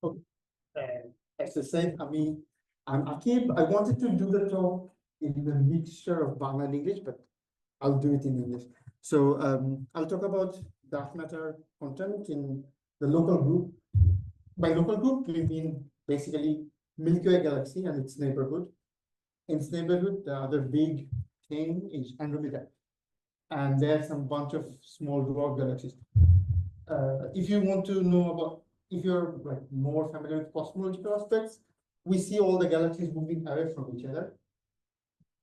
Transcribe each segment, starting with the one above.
Okay. As I said, I'm Akib. I wanted to do the talk in the mixture of Bangla and English, but I'll do it in English. So I'll talk about dark matter content in the local group. By local group, we mean basically Milky Way galaxy and its neighborhood. In its neighborhood, the other big thing is Andromeda. And there's some bunch of small dwarf galaxies. If you want to know about, if you're like more familiar with cosmological aspects, we see all the galaxies moving away from each other.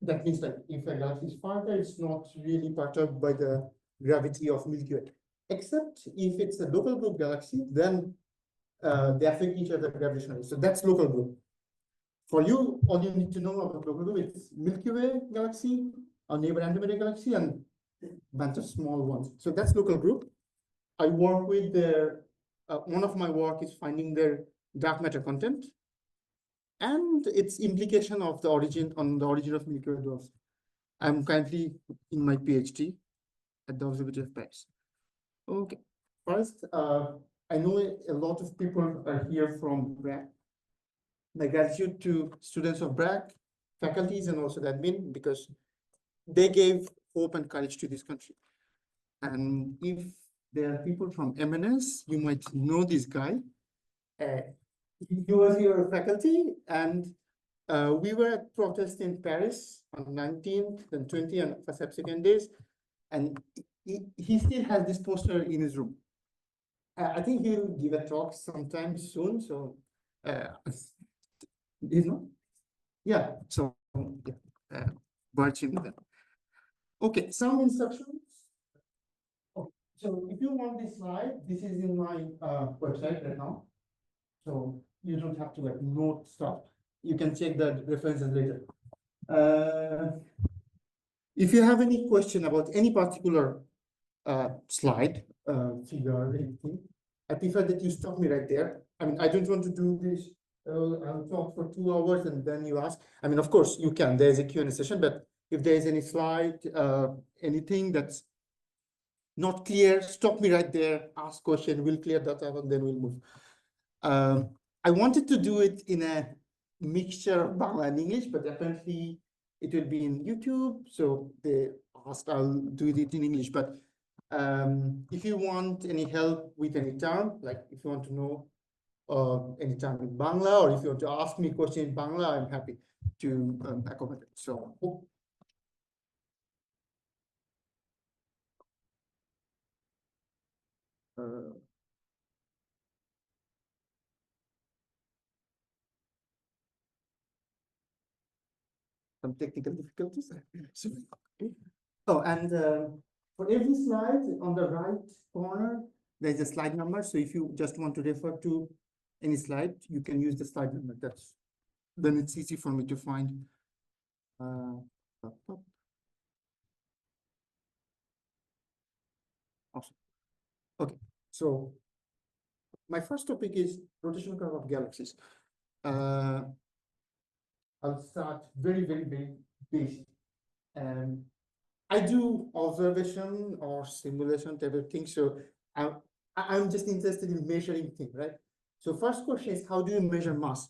That means like if a galaxy is farther, it's not really perturbed by the gravity of Milky Way. Except if it's a local group galaxy, then they affect each other gravitationally. So that's local group. For you, all you need to know about local group is Milky Way galaxy, our neighbor Andromeda Galaxy, and a bunch of small ones. So that's local group. I work with their, one of my work is finding their dark matter content and its implication of the origin on the origin of Milky Way dwarfs. I'm currently in my PhD at the Observatoire de Paris. Okay, first, I know a lot of people are here from BRAC. My gratitude to students of BRAC, faculties, and also the admin, because they gave hope and courage to this country. And if there are people from MNS, you might know this guy. He was your faculty, and we were at protest in Paris on 19th and 20th and for subsequent days, and he still has this poster in his room. I think he'll give a talk sometime soon, so you know, yeah, so yeah, watch him then. Okay, some instructions. Okay, so if you want this slide, this is in my website right now. So you don't have to like note stuff. You can check the references later. If you have any question about any particular slide, figure, or anything, I prefer that you stop me right there. I mean, I don't want to do this. I'll talk for 2 hours and then you ask. I mean, of course, you can. There's a Q&A session, but if there's any slide, anything that's not clear, stop me right there, ask question, we'll clear that up and then we'll move. I wanted to do it in a mixture of Bangla and English, but apparently it will be in YouTube. So they asked I'll do it in English. But if you want any help with any term, like if you want to know any term in Bangla, or if you want to ask me a question in Bangla, I'm happy to accommodate. So. Some technical difficulties. Oh, and for every slide on the right corner, there's a slide number. So if you just want to refer to any slide, you can use the slide number. Then it's easy for me to find. Awesome. Okay, so my first topic is rotational curve of galaxies. I'll start very basic. I do observation or simulation type of thing. So I'm just interested in measuring things, right? So first question is, how do you measure mass?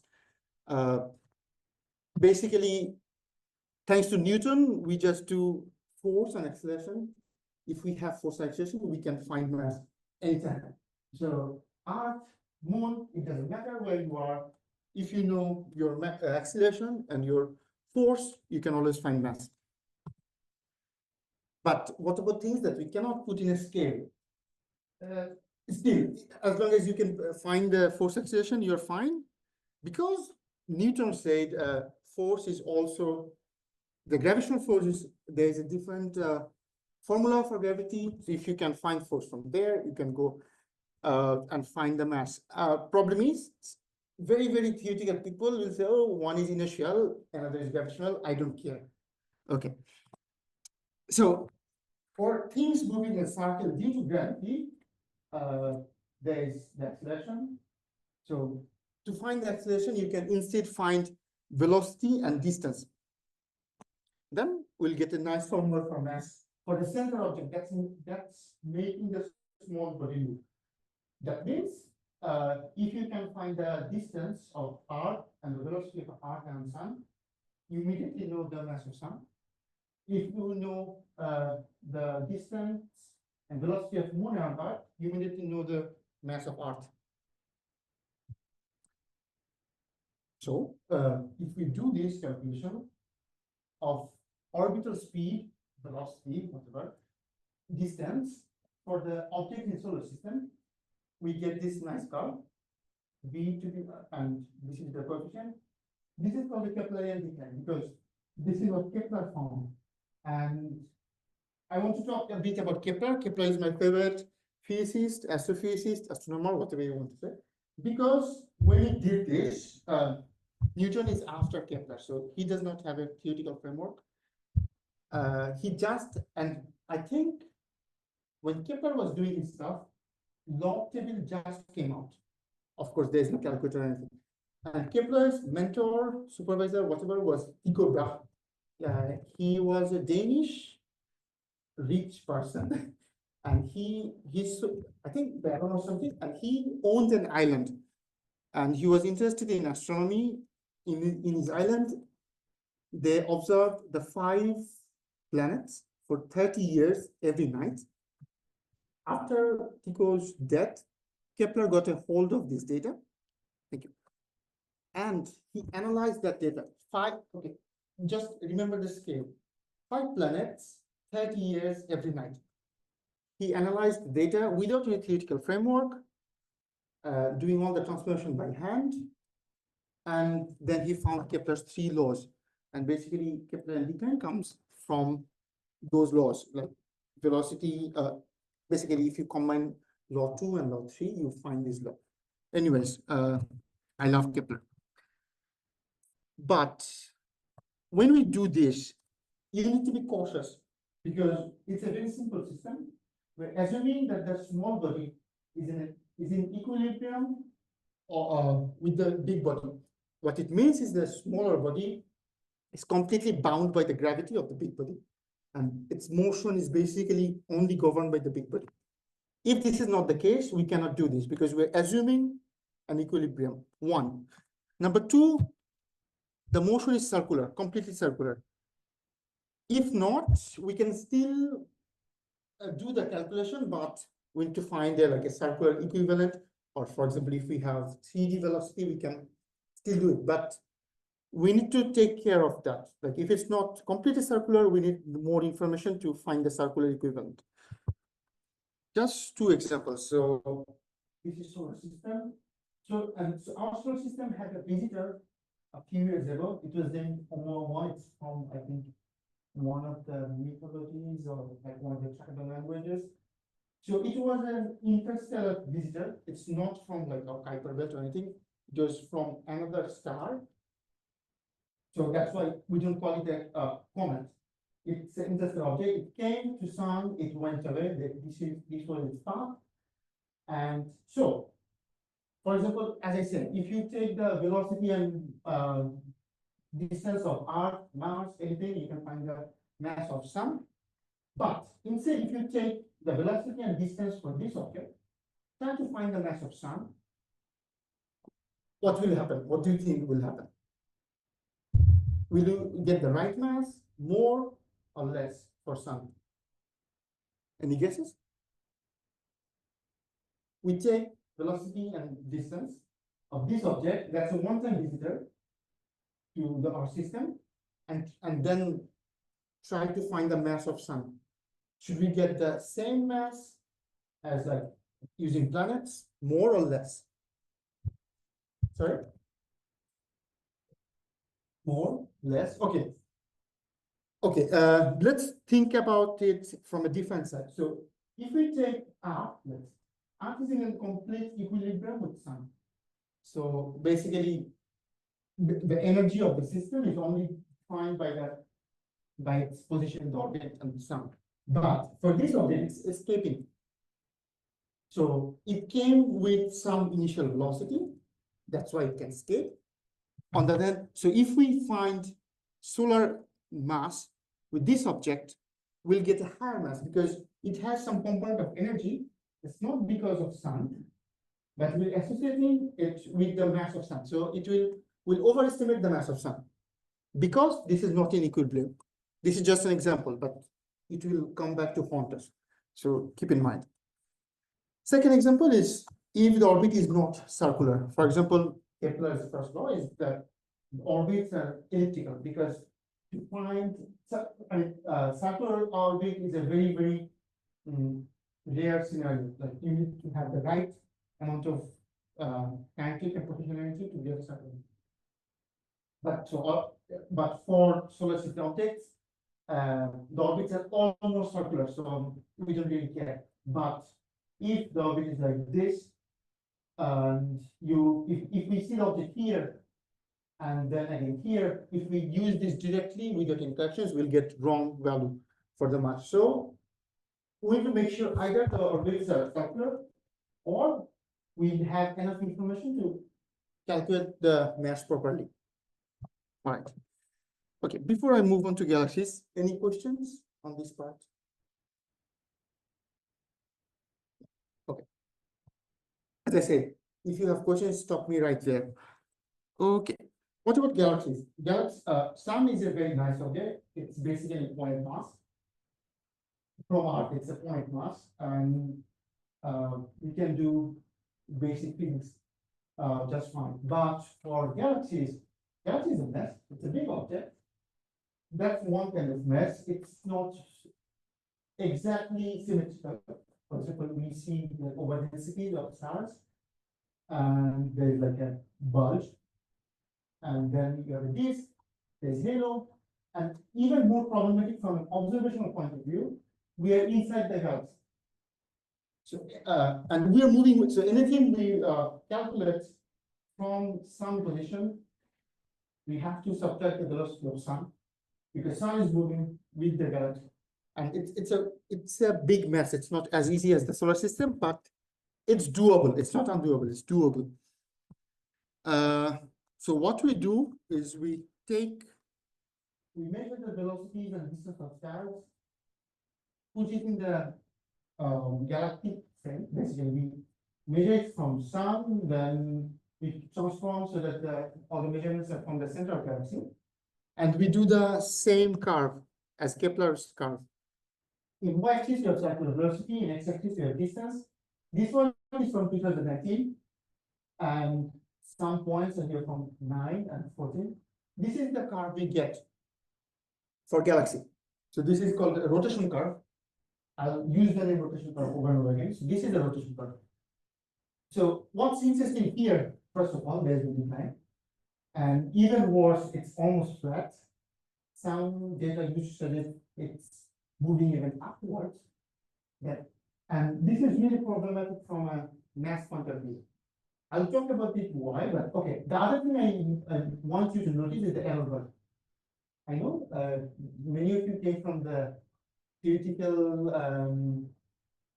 Basically, thanks to Newton, we just do force and acceleration. If we have force and acceleration, we can find mass anytime. So Earth, Moon, it doesn't matter where you are. If you know your acceleration and your force, you can always find mass. But what about things that we cannot put in a scale? Still, as long as you can find the force acceleration, you're fine. Because Newton said force is also, the gravitational force is, there's a different formula for gravity. So if you can find force from there, you can go and find the mass. Problem is, very theoretical people will say, oh, one is inertial, another is gravitational. I don't care. Okay. So for things moving in a circle due to gravity, there is the acceleration. So to find the acceleration, you can instead find velocity and distance. Then we'll get a nice formula for mass for the center object. That's making the small body move. That means if you can find the distance of Earth and the velocity of Earth and Sun, you immediately know the mass of Sun. If you know the distance and velocity of Moon around Earth, you immediately know the mass of Earth. So if we do this calculation of orbital speed, velocity, whatever, distance for the object in solar system, we get this nice curve, V to the, and this is the coefficient. This is called the Keplerian decline because this is what Kepler found. And I want to talk a bit about Kepler. Kepler is my favorite physicist, astrophysicist, astronomer, whatever you want to say. Because when he did this, Newton is after Kepler, so he does not have a theoretical framework. He just, and I think when Kepler was doing his stuff, log table just came out. Of course, there's no calculator or anything. And Kepler's mentor, supervisor, whatever, was Tycho Brahe. He was a Danish rich person, and he's I think baron or something, and he owned an island, and he was interested in astronomy. In his island, they observed the 5 planets for 30 years every night. After Tycho's death, Kepler got a hold of this data. Thank you. And he analyzed that data. Okay, just remember the scale. 5 planets, 30 years every night. He analyzed the data without any theoretical framework, doing all the transformation by hand. And then he found Kepler's 3 laws. And basically, Keplerian decline comes from those laws, like velocity. Basically, if you combine law 2 and law 3, you find this law. Anyways, I love Kepler. But when we do this, you need to be cautious because it's a very simple system. We're assuming that the small body is in equilibrium or with the big body. What it means is the smaller body is completely bound by the gravity of the big body, and its motion is basically only governed by the big body. If this is not the case, we cannot do this because we're assuming an equilibrium, 1. Number 2, the motion is circular, completely circular. If not, we can still do the calculation, but we need to find like a circular equivalent, or for example, if we have 3D velocity, we can still do it, but we need to take care of that. Like if it's not completely circular, we need more information to find the circular equivalent. Just 2 examples. So this is solar system. So our solar system had a visitor a few years ago. It was named Oumuamua. It's from, I think, one of the mythologies or like one of the tribal languages. So it was an interstellar visitor. It's not from like a Kuiper belt or anything. It was from another star. So that's why we don't call it a comet. It's an interstellar object. It came to sun, it went away. This was its path. And so, for example, as I said, if you take the velocity and distance of Earth, Mars, anything, you can find the mass of Sun. But instead, if you take the velocity and distance for this object, try to find the mass of Sun, what will happen? What do you think will happen? Will you get the right mass, more or less for Sun? Any guesses? We take velocity and distance of this object, that's a one-time visitor to our system, and then try to find the mass of Sun. Should we get the same mass as like using planets, more or less? Sorry? More, less, okay. Okay, let's think about it from a different side. So if we take Earth, Earth is in a complete equilibrium with Sun. So basically, the energy of the system is only defined by its position in the orbit and the Sun. But for this object, it's escaping. So it came with some initial velocity. That's why it can escape. On the other hand, so if we find solar mass with this object, we'll get a higher mass because it has some component of energy. It's not because of Sun. but we're associating it with the mass of sun. So it will overestimate the mass of sun because this is not in equilibrium. This is just an example, but it will come back to haunt us. So keep in mind. Second example is if the orbit is not circular. For example, Kepler's first law is that orbits are elliptical because to find circular orbit is a very, very rare scenario. Like you need to have the right amount of kinetic and potential energy to get circular. But for solar system objects, the orbits are almost circular, so we don't really care. But if the orbit is like this, and if we see the object here, and then again here, if we use this directly without interactions, we'll get wrong value for the mass. So we need to make sure either the orbits are circular, or we have enough information to calculate the mass properly. All right. Okay, before I move on to galaxies, any questions on this part? Okay. As I said, if you have questions, stop me right there. Okay. What about galaxies? Sun is a very nice object. It's basically a point mass. From Earth, it's a point mass, and we can do basic things just fine. But for galaxies is a mess. It's a big object. That's one kind of mess. It's not exactly symmetrical. For example, we see the overdensity of stars, and there's like a bulge, and then you have a disk, there's halo, and even more problematic from an observational point of view, we are inside the galaxy. So, and we are moving with, so anything we calculate from sun position, we have to subtract the velocity of sun, because sun is moving with the galaxy. And it's a big mess. It's not as easy as the solar system, but it's doable. It's not undoable, it's doable. So what we do is we measure the velocities and distance of stars, put it in the galactic frame. Basically, we measure it from sun, then we transform so that all the measurements are from the center of the galaxy. And we do the same curve as Kepler's curve. In y-axis, you have circular velocity. In x-axis, you have distance. This one is from 2019, and some points are here from 9 and 14. This is the curve we get for galaxy. So this is called a rotation curve. I'll use the name rotation curve over and over again. So this is the rotation curve. So what's interesting here, first of all, there's the decline. And even worse, it's almost flat. Some data used to suggest it's moving even upwards. And this is really problematic from a mass point of view. I'll talk about it why, but okay. The other thing I want you to notice is the error bar. I know many of you came from the theoretical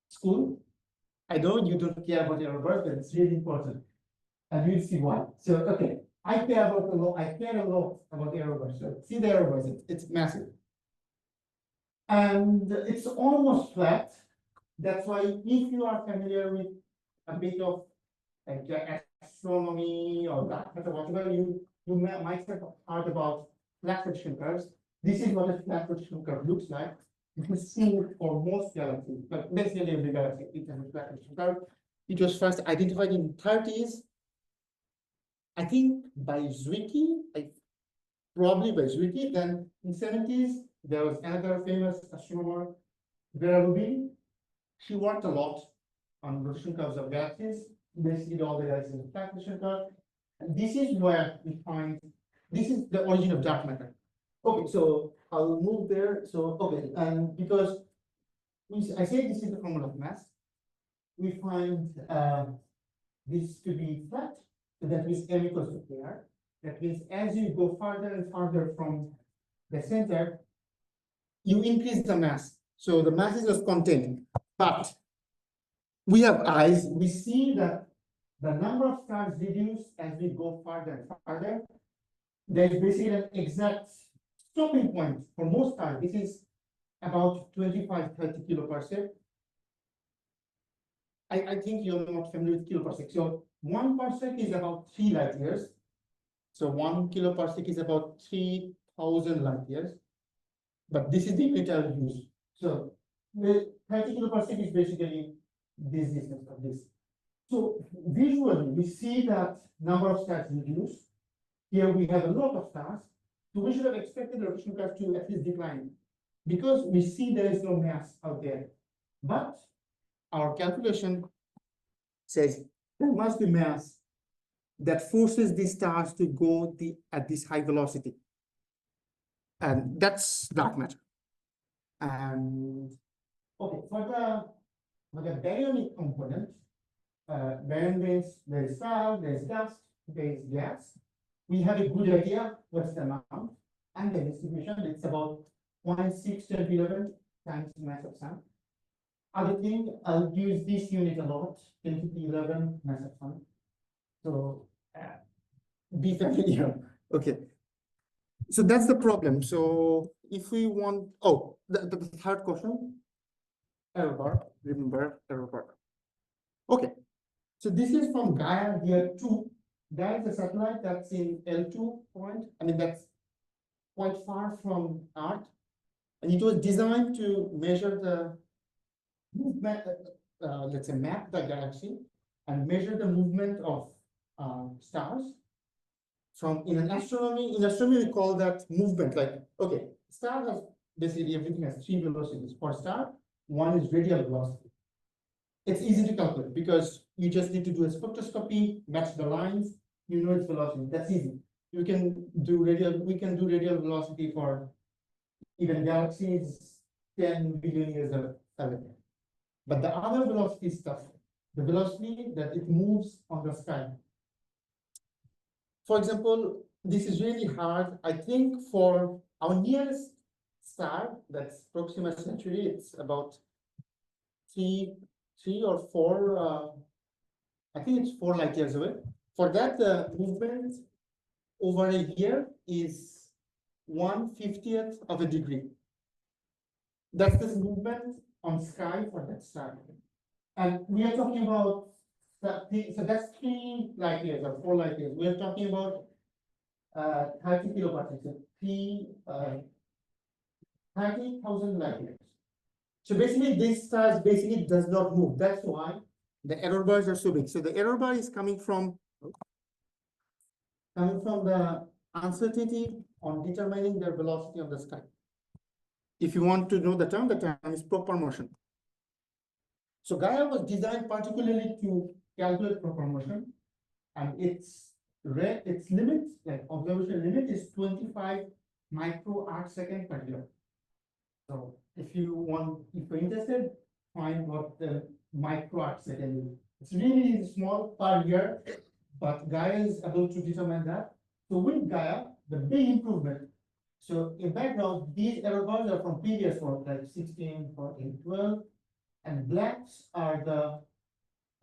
school. I know you don't care about error bars, but it's really important. And you'll see why. So, okay, I care a lot about error bars. So see the error bars, it's massive. And it's almost flat. That's why if you are familiar with a bit of like astronomy or that, whatever, you might have heard about flat rotation curves. This is what a flat rotation curve looks like. You can see it for most galaxies, but basically every galaxy it has a flat rotation curve. It was first identified in 30s, I think by Zwicky, probably by Zwicky. Then in 70s, there was another famous astronomer, Vera Rubin. She worked a lot on rotation curves of galaxies. Basically, all the galaxies have a flat rotation curve. And this is where we find, this is the origin of dark matter. Okay, so I'll move there. So, okay, and because I say this is the formula of mass, we find this to be flat. So that means m equals to kr. That means as you go farther and farther from the center, you increase the mass. So the mass is just contained. But we have eyes. We see that the number of stars reduce as we go farther and farther. There's basically an exact stopping point for most stars. This is about 25-30 kiloparsec. I think you're not familiar with kiloparsec. So 1 parsec is about 3 light years. So 1 kiloparsec is about 3,000 light years. But this is the unit I'll use. So the 30 kiloparsec is basically this distance of this. So visually, we see that number of stars reduce. Here we have a lot of stars. So we should have expected the rotational curve to at least decline, because we see there is no mass out there. But our calculation says there must be mass that forces these stars to go at this high velocity. And that's dark matter. And okay, for the baryonic component, baryon means there is star, there is dust, there is gas. We have a good idea what's the amount, and the distribution, it's about 0.6 to 11 times the mass of sun. Other thing, I'll use this unit a lot, 10 to the 11 mass of sun. So be familiar. Okay. So that's the problem. So if we want, the third question, error bar, remember error bar. Okay. So this is from Gaia DR2. Gaia is a satellite that's in L2 point. I mean, that's quite far from Earth. And it was designed to measure the movement, let's say map the galaxy and measure the movement of stars. In astronomy we call that movement. Like, okay, star has basically everything has 3 velocities. For star, one is radial velocity. It's easy to calculate because you just need to do a spectroscopy, match the lines, you know its velocity. That's easy. We can do radial velocity for even galaxies 10 billion years away. But the other velocity stuff, the velocity that it moves on the sky. For example, this is really hard. I think for our nearest star, that's Proxima Centauri, it's about three or four, I think it's 4 light years away. For that, the movement over a year is 1/50th of a degree. That's this movement on sky for that star. And we are talking about, so that's 3 light years or 4 light years. We are talking about 30 kiloparsecs, so 30,000 light years. So basically, this star basically does not move. That's why the error bars are so big. So the error bar is coming from the uncertainty on determining their velocity of the sky. If you want to know the term is proper motion. So Gaia was designed particularly to calculate proper motion, and its limit, like observation limit, is 25 micro arc second per year. So if you're interested, find what the micro arc second is. It's really small per year, but Gaia is able to determine that. So with Gaia, the big improvement. So in background, these error bars are from previous work, like 16, 14, 12, and blacks are the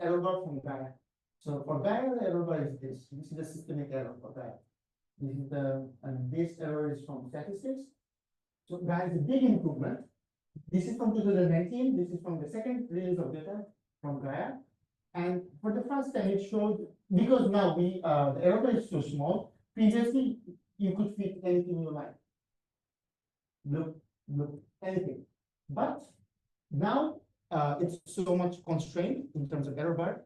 error bar from Gaia. So for Gaia, the error bar is this. This is the systemic error for Gaia. This is and this error is from statistics. So Gaia is a big improvement. This is from 2019. This is from the second release of data from Gaia. And for the first time, it showed, because now the error bar is so small, previously you could fit anything you like. Look, anything. But now it's so much constrained in terms of error bar.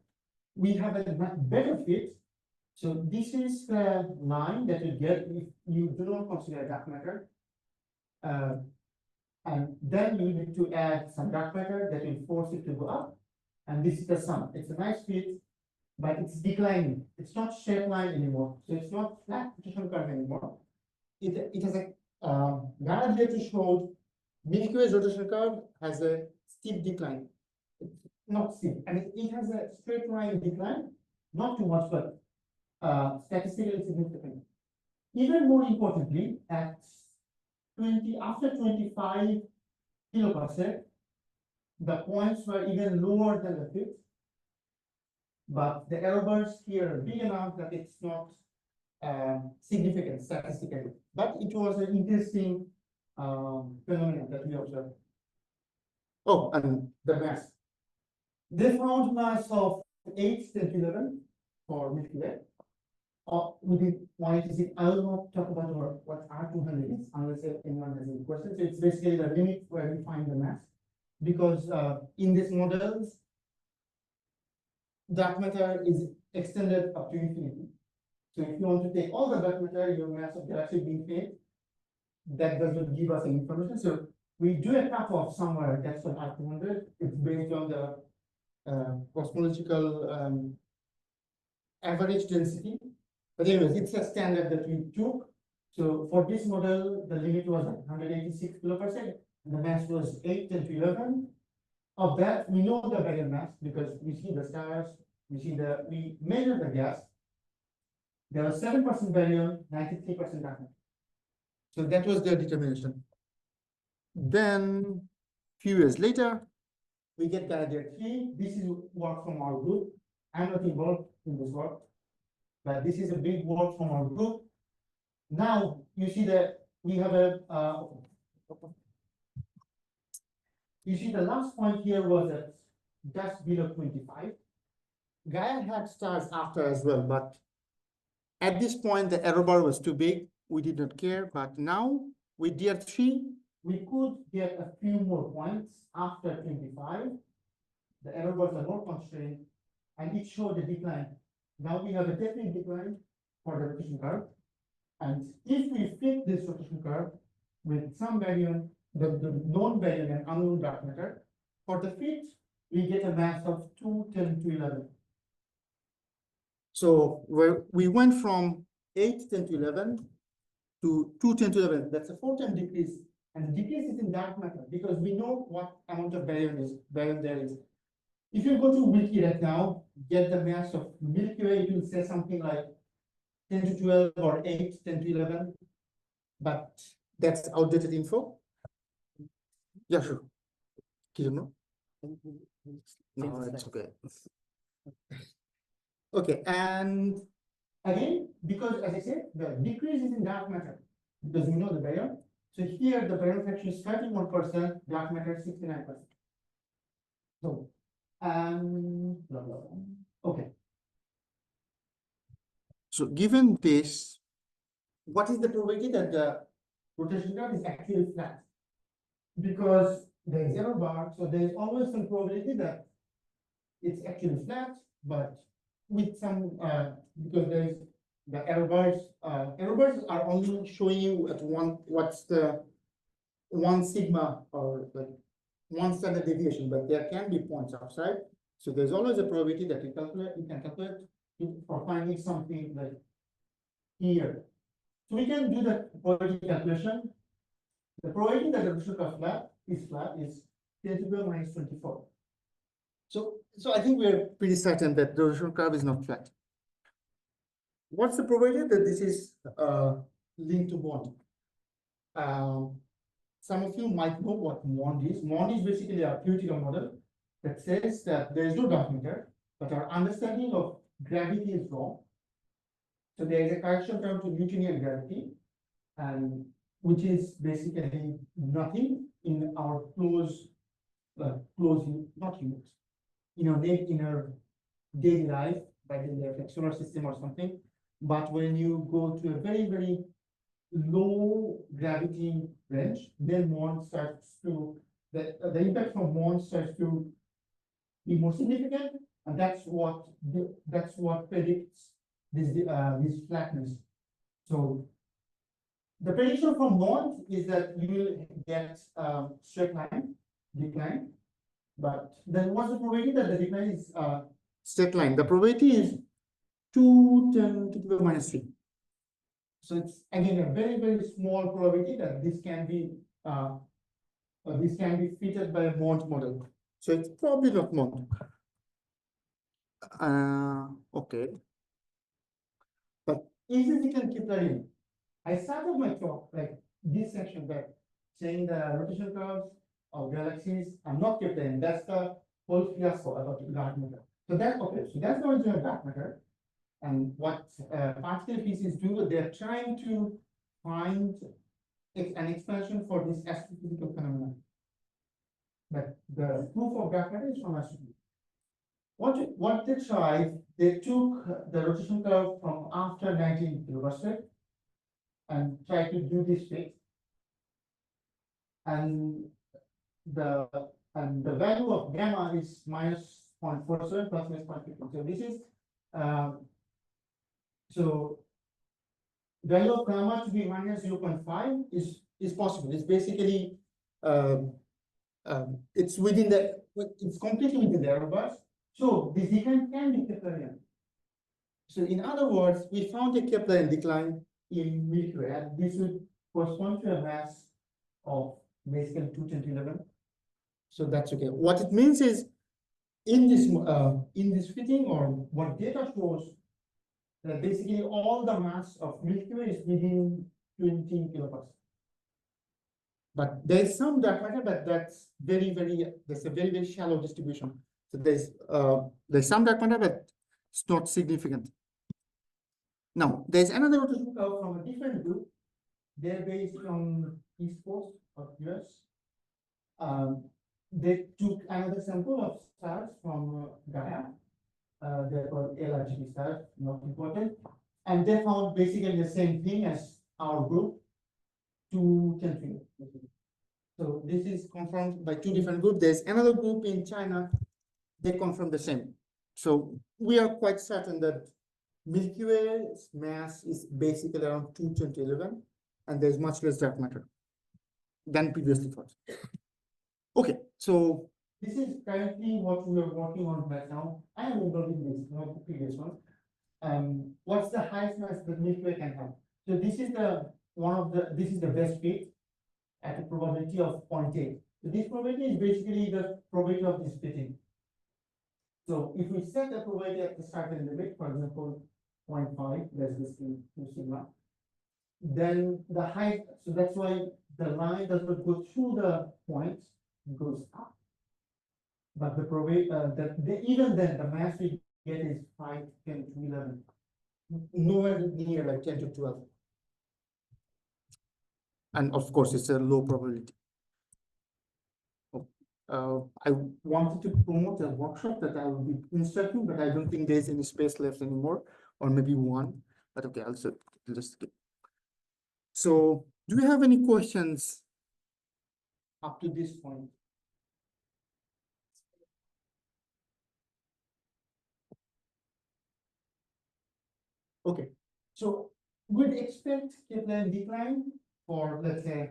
We have a better fit. So this is the line that you get if you do not consider dark matter. And then you need to add some dark matter that will force it to go up. And this is the sum. It's a nice fit, but it's declining. It's not straight line anymore. So it's not flat rotational curve anymore. It has a Gaia DR2 showed Milky Way's rotational curve has a steep decline. It's not steep. I mean, it has a straight line decline, not too much, but statistically significant. Even more importantly, after 25 kiloparsec, the points were even lower than the fifth, but the error bars here are big enough that it's not significant statistically. But it was an interesting phenomenon that we observed. Oh, and the mass. They found mass of 8, 10 to 11 for Milky Way. Within 186, I will not talk about what R200 is unless anyone has any questions. It's basically the limit where we find the mass, because in these models, dark matter is extended up to infinity. So if you want to take all the dark matter, your mass of galaxy being infinite, that does not give us any information. So we do a cutoff somewhere. That's what R200. It's based on the cosmological average density. But anyways, it's a standard that we took. So for this model, the limit was 186 kiloparsec. The mass was 8, 10 to 11. Of that, we know the baryon mass because we see the stars, we measure the gas. There was 7% baryon, 93% dark matter. So that was their determination. Then, few years later, we get Gaia DR3. This is work from our group. I'm not involved in this work, but this is a big work from our group. Now you see that we have a. You see the last point here was at just below 25. Gaia had stars after as well, but at this point the error bar was too big. We did not care, but now with DR3, we could get a few more points after 25. The error bars are more constrained, and it showed a decline. Now we have a definite decline for the rotation curve. And if we fit this rotation curve with some baryon, the known baryon and unknown dark matter, for the fit, we get a mass of 2, 10 to 11. So we went from 8, 10 to 11 to 2, 10 to 11. That's a 4-time decrease. And the decrease is in dark matter because we know what amount of baryon there is. If you go to Wiki right now, get the mass of Milky Way, it will say something like 10 to 12 or 8, 10 to 11. But that's outdated info. Yeah, sure. You know? No, it's okay. Okay, and again, because as I said, the decrease is in dark matter because we know the baryon. So here the baryon fraction is 31%, dark matter 69%. So, blah, blah, blah. Okay. So given this, what is the probability that the rotation curve is actually flat? Because there is error bar, so there is always some probability that it's actually flat, but with some because there is the error bars are only showing you at what's the 1 sigma or like 1 standard deviation, but there can be points outside. So there's always a probability that you can calculate for finding something like here. So we can do the probability calculation. The probability that the rotation curve is 10 to the minus 24. So I think we're pretty certain that the rotation curve is not flat. What's the probability that this is linked to bond? Some of you might know what MOND is. MOND is basically a theoretical model that says that there is no dark matter, but our understanding of gravity is wrong. So there is a correction term to Newtonian gravity, and which is basically nothing in our close not units, in our daily life, by the like solar system or something. But when you go to a very, very low gravity range, then MOND starts to the impact from MOND starts to be more significant, and that's what predicts this flatness. So the prediction from MOND is that you will get straight line decline, but then what's the probability that the decline is straight line? The probability is 2 10 to the minus 3. So it's again a very, very small probability that this can be fitted by a MOND model. So it's probably not MOND. Okay. But is it in Keplerian? I started my talk like this section that saying the rotation curves of galaxies are not Keplerian. That's the whole fiasco about the dark matter. So that's okay. So that's the original dark matter. And what particle pieces do, they're trying to find an explanation for this astrophysical phenomenon. But the proof of dark matter is from astrophysics. What they tried, they took the rotation curve from after 19 kiloparsec and tried to do this fit. And the value of gamma is minus 0.47 plus minus 0.50. So this is so value of gamma to be minus 0.5 is possible. It's basically it's within the it's completely within the error bars. So this decline can be Keplerian. So in other words, we found a Keplerian decline in Milky Way, and this would correspond to a mass of basically 2 × 10⁻11. So that's okay. What it means is in this fitting, or what data shows, that basically all the mass of Milky Way is within 20 kiloparsec. But there's some dark matter, but that's there's a very shallow distribution. So there's some dark matter, but it's not significant. Now there's another rotation curve from a different group. They're based on East Coast of US. They took another sample of stars from Gaia. They're called LIGT stars, not important. And they found basically the same thing as our group, 2 × 10⁻⁵. So this is confirmed by 2 different groups. There's another group in China, they confirm the same. So we are quite certain that Milky Way's mass is basically around 2 × 10⁻11, and there's much less dark matter than previously thought. Okay, so this is currently what we are working on right now. I am involved in this, not the previous one. What's the highest mass that Milky Way can have? So this is this is the best fit at a probability of 0.8. So this probability is basically the probability of this fitting. So if we set a probability at the certain limit, for example, 0.5, let's just do 2 sigma, then the height, so that's why the line does not go through the points, it goes up. But the probability, even then, the mass we get is 5, 10 to 11, nowhere near like 10 to 12. And of course, it's a low probability. I wanted to promote a workshop that I will be instructing, but I don't think there's any space left anymore, or maybe one. But okay, I'll just skip. So, do you have any questions up to this point? Okay, so we'd expect Keplerian decline for, let's say,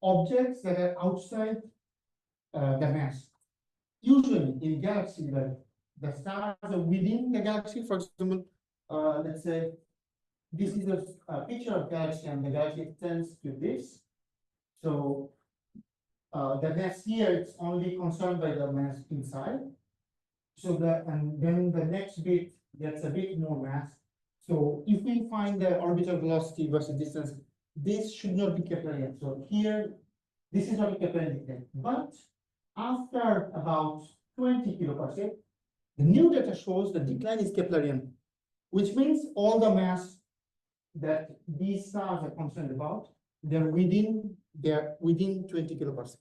objects that are outside the mass. Usually in galaxy, the stars are within the galaxy. For example, let's say this is a picture of galaxy, and the galaxy extends to this. So the mass here is only concerned by the mass inside. So and then the next bit gets a bit more mass. So if we find the orbital velocity versus distance, this should not be Keplerian. So here, this is not a Keplerian decline. But after about 20 kiloparsec, the new data shows the decline is Keplerian, which means all the mass that these stars are concerned about, they're within 20 kiloparsec.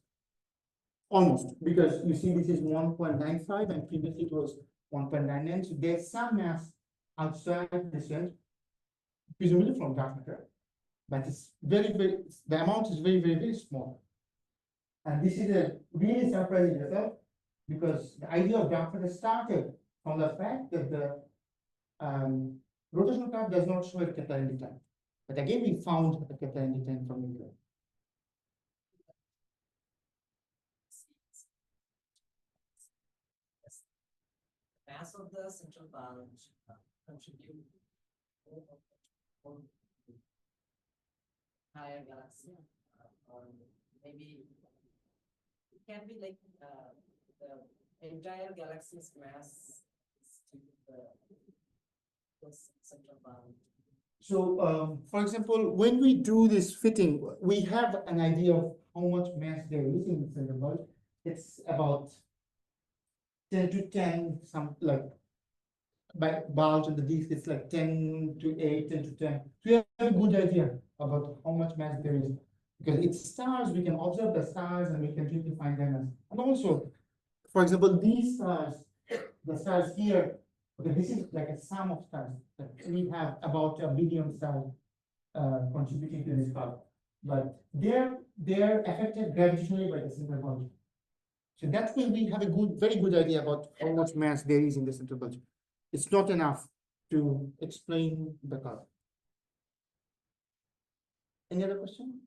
Almost, because you see this is 1.95 and previously it was 1.99. So there's some mass outside this range, presumably from dark matter, but it's the amount is very small. And this is a really surprising result, because the idea of dark matter started from the fact that the rotational curve does not show a Keplerian decline. But again, we found a Keplerian decline from Milky Way. Mass of the central bulge contribute higher galaxy, or maybe it can be like the entire galaxy's mass is the central bulge. So, for example, when we do this fitting, we have an idea of how much mass there is in the central bulge. It's about 10 to 10, some like by bulge on the disk, it's like 10 to 8, 10 to 10. So we have a good idea about how much mass there is. Because it's stars, we can observe the stars and we can really find their mass. And also, for example, these stars, the stars here, okay, this is like a sum of stars. We have about 1 billion stars contributing to this curve, but they're affected gravitationally by the central bulge. So that's when we have a very good idea about how much mass there is in the central bulge. It's not enough to explain the curve. Any other question?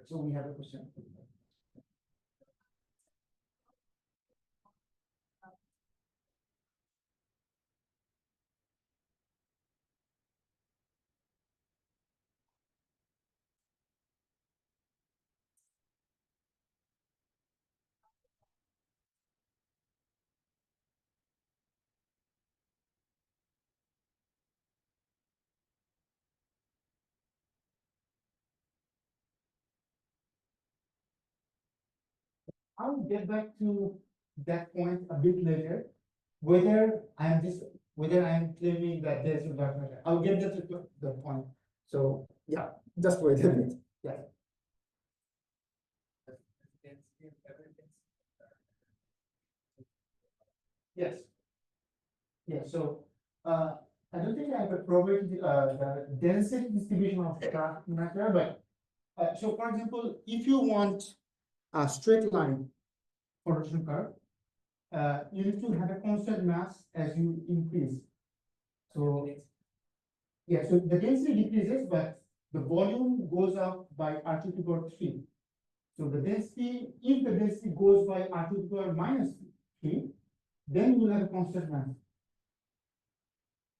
So we have a question. I'll get back to that point a bit later, whether I'm claiming that there's a dark matter. I'll get that to the point. So yeah, just wait a bit. Yeah. Yes. Yeah. So I don't think I have a probability the density distribution of dark matter, but so for example, if you want a straight line for rotation curve, you need to have a constant mass as you increase. So yeah, so the density decreases, but the volume goes up by R2 to the power 3. So the density, if the density goes by R2 to the power minus 3, then you will have a constant mass.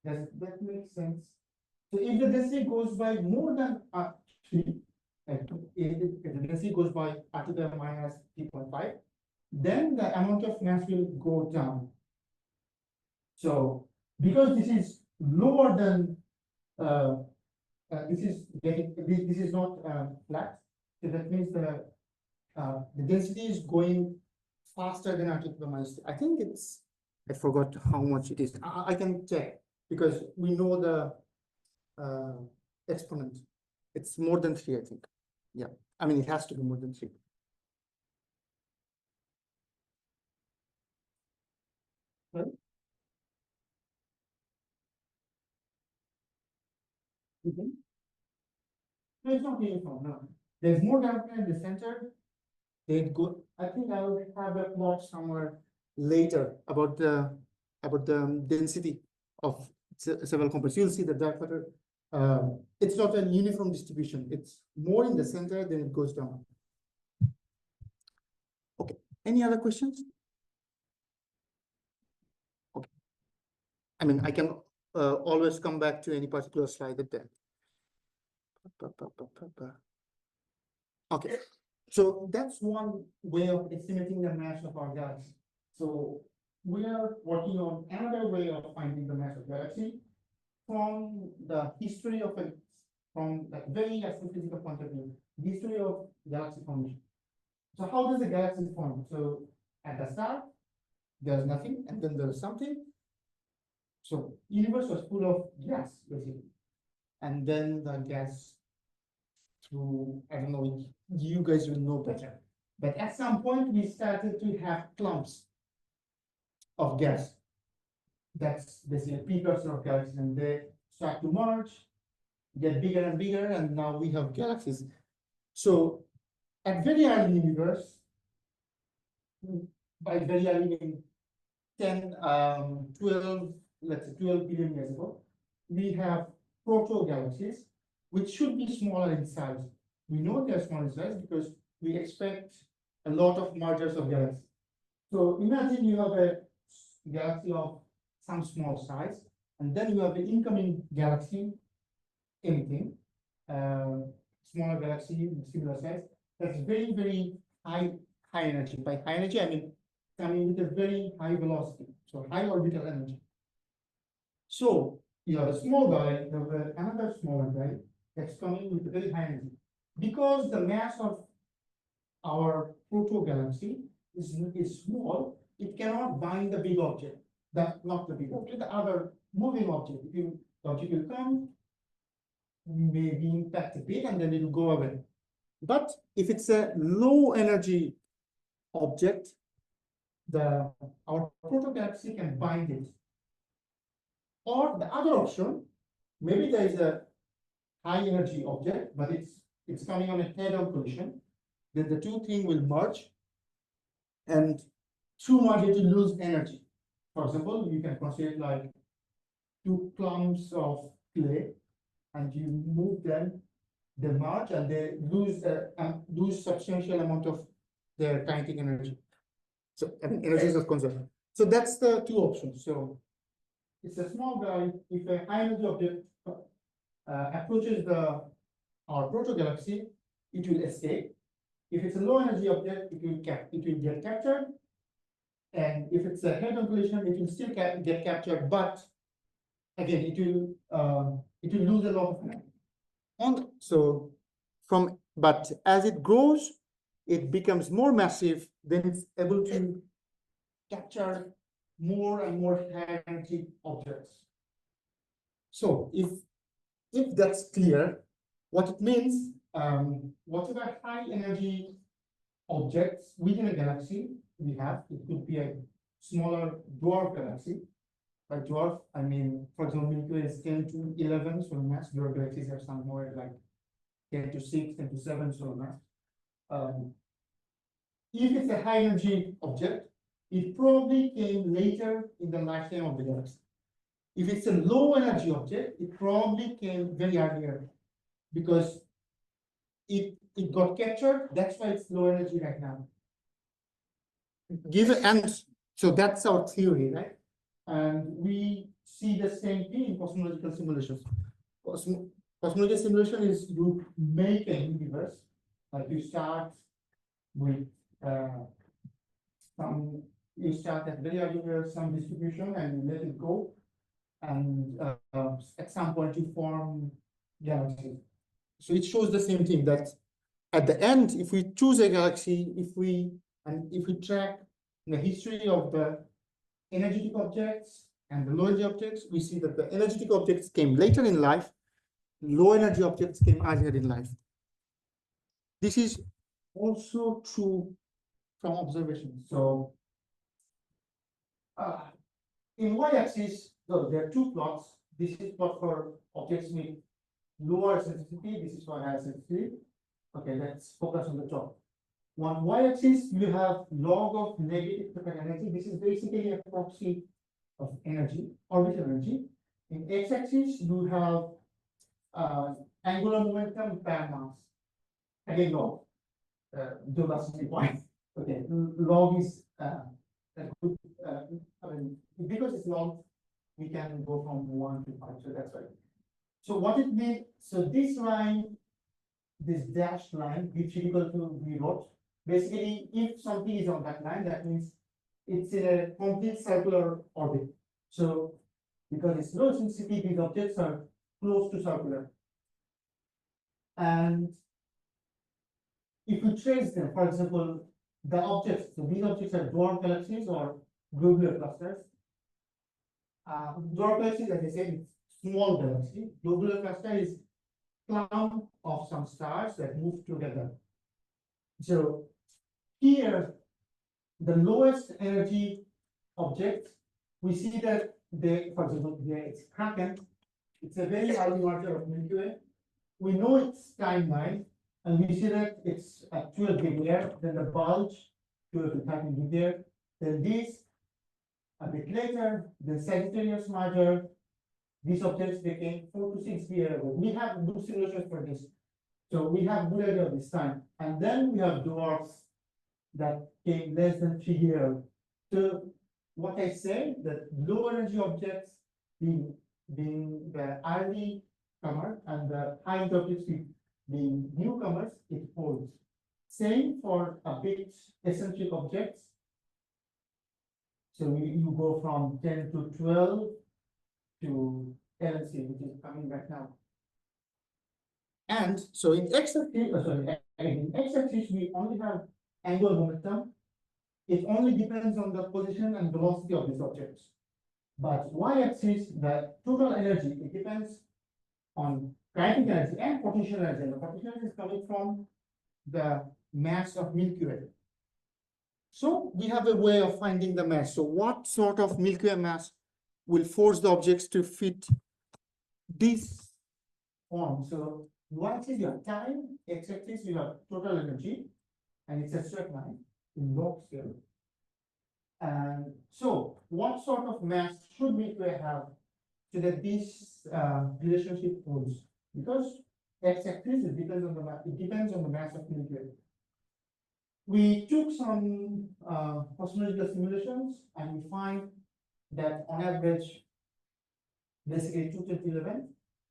Does that make sense? So if the density goes by more than R3, if the density goes by R to the minus 3.5, then the amount of mass will go down. So because this is lower than this is not flat, so that means the density is going faster than R to the minus 3. I think it's, I forgot how much it is. I can check because we know the exponent. It's more than 3, I think. Yeah, I mean, it has to be more than 3. Right? No, it's not uniform, no. There's more dark in the center. They go, I think I will have a plot somewhere later about the density of several components. You'll see the dark matter. It's not a uniform distribution. It's more in the center, then it goes down. Okay. Any other questions? Okay. I mean, I can always come back to any particular slide at the end. Okay. So that's one way of estimating the mass of our galaxy. So we are working on another way of finding the mass of galaxy from the history of it, from like very astrophysical point of view, the history of galaxy formation. So how does a galaxy form? So at the start, there's nothing, and then there's something. So universe was full of gas, basically. And then the gas through, I don't know, you guys will know better. But at some point, we started to have clumps of gas. That's basically a precursor of galaxies, and they start to merge, get bigger and bigger, and now we have galaxies. So at very early universe, by very early in 10, 12, let's say 12 billion years ago, we have proto-galaxies, which should be smaller in size. We know they're small in size because we expect a lot of mergers of galaxies. So imagine you have a galaxy of some small size, and then you have the incoming galaxy, anything, smaller galaxy, similar size, that's very, very high energy. By high energy, I mean coming with a very high velocity, so high orbital energy. So you have a small guy, you have another smaller guy that's coming with a very high energy. Because the mass of our proto-galaxy is small, it cannot bind the big object. Not the big object, the other moving object. The object will come, maybe impact a bit, and then it will go away. But if it's a low energy object, our protogalaxy can bind it. Or the other option, maybe there is a high energy object, but it's coming on a head-on collision. Then the two things will merge, and through merge it will lose energy. For example, you can consider it like two clumps of clay, and you move them, they merge, and they lose substantial amount of their kinetic energy. So I mean, energy is not conserved. So that's the two options. So it's a small guy. If a high energy object approaches our protogalaxy, it will escape. If it's a low energy object, it will get captured. And if it's a head-on collision, it will still get captured, but again, it will lose a lot of energy. But as it grows, it becomes more massive, then it's able to capture more and more high energy objects. So if that's clear, what it means, whatever high energy objects within a galaxy we have, it could be a smaller dwarf galaxy. By dwarf, I mean, for example, Milky Way is 10 to 11 solar mass. Dwarf galaxies have some more like 10 to 6, 10 to 7 solar mass. If it's a high energy object, it probably came later in the lifetime of the galaxy. If it's a low energy object, it probably came very earlier because it got captured. That's why it's low energy right now. And so that's our theory, right? And we see the same thing in cosmological simulations. Cosmological simulation is you make a universe, like you start with you start at very early some distribution and you let it go, and at some point you form galaxies. So it shows the same thing, that at the end, if we choose a galaxy, if we track the history of the energetic objects and the low energy objects, we see that the energetic objects came later in life, low energy objects came earlier in life. This is also true from observation. So in y-axis, there are two plots. This is plot for objects with lower sensitivity. This is for higher sensitivity. Okay, let's focus on the top. On y-axis, you have log of negative total energy. This is basically a proxy of energy, orbital energy. In x-axis, you have angular momentum per mass. Again, log. The last point. Okay, log is a good. I mean, because it's log, we can go from 1 to 5. So that's right. So what it means? So this line, this dashed line, which is equal to V naught. Basically, if something is on that line, that means it's in a complete circular orbit. So because it's low sensitivity, these objects are close to circular. And if we trace them, for example, the objects, so these objects are dwarf galaxies or globular clusters. Dwarf galaxies, as I said, it's small galaxy. Globular cluster is clump of some stars that move together. So here, the lowest energy object, we see that for example, here it's Kraken. It's a very early marker of Milky Way. We know its timeline, and we see that it's at 12 gig there. Then the bulge, 12 to 13 gig there. Then this, a bit later, the Sagittarius major. These objects became 4 to 6 years ago. We have good simulations for this. So we have good idea of this time. And then we have dwarfs that came less than 3 years. So what I say, that low energy objects being the early comer and the high energy objects being newcomers, it holds. Same for a bit eccentric objects. So you go from 10 to 12 to LNC, which is coming right now. And so in x-axis, we only have angular momentum. It only depends on the position and velocity of these objects. But y-axis, the total energy, it depends on kinetic energy and potential energy. And the potential energy is coming from the mass of Milky Way. So we have a way of finding the mass. So what sort of Milky Way mass will force the objects to fit this form? So y-axis you have time, x-axis you have total energy, and it's a straight line in log scale. And so what sort of mass should Milky Way have so that this relationship holds? Because x-axis it depends on the mass. It depends on the mass of Milky Way. We took some cosmological simulations, and we find that on average, basically 2 to 11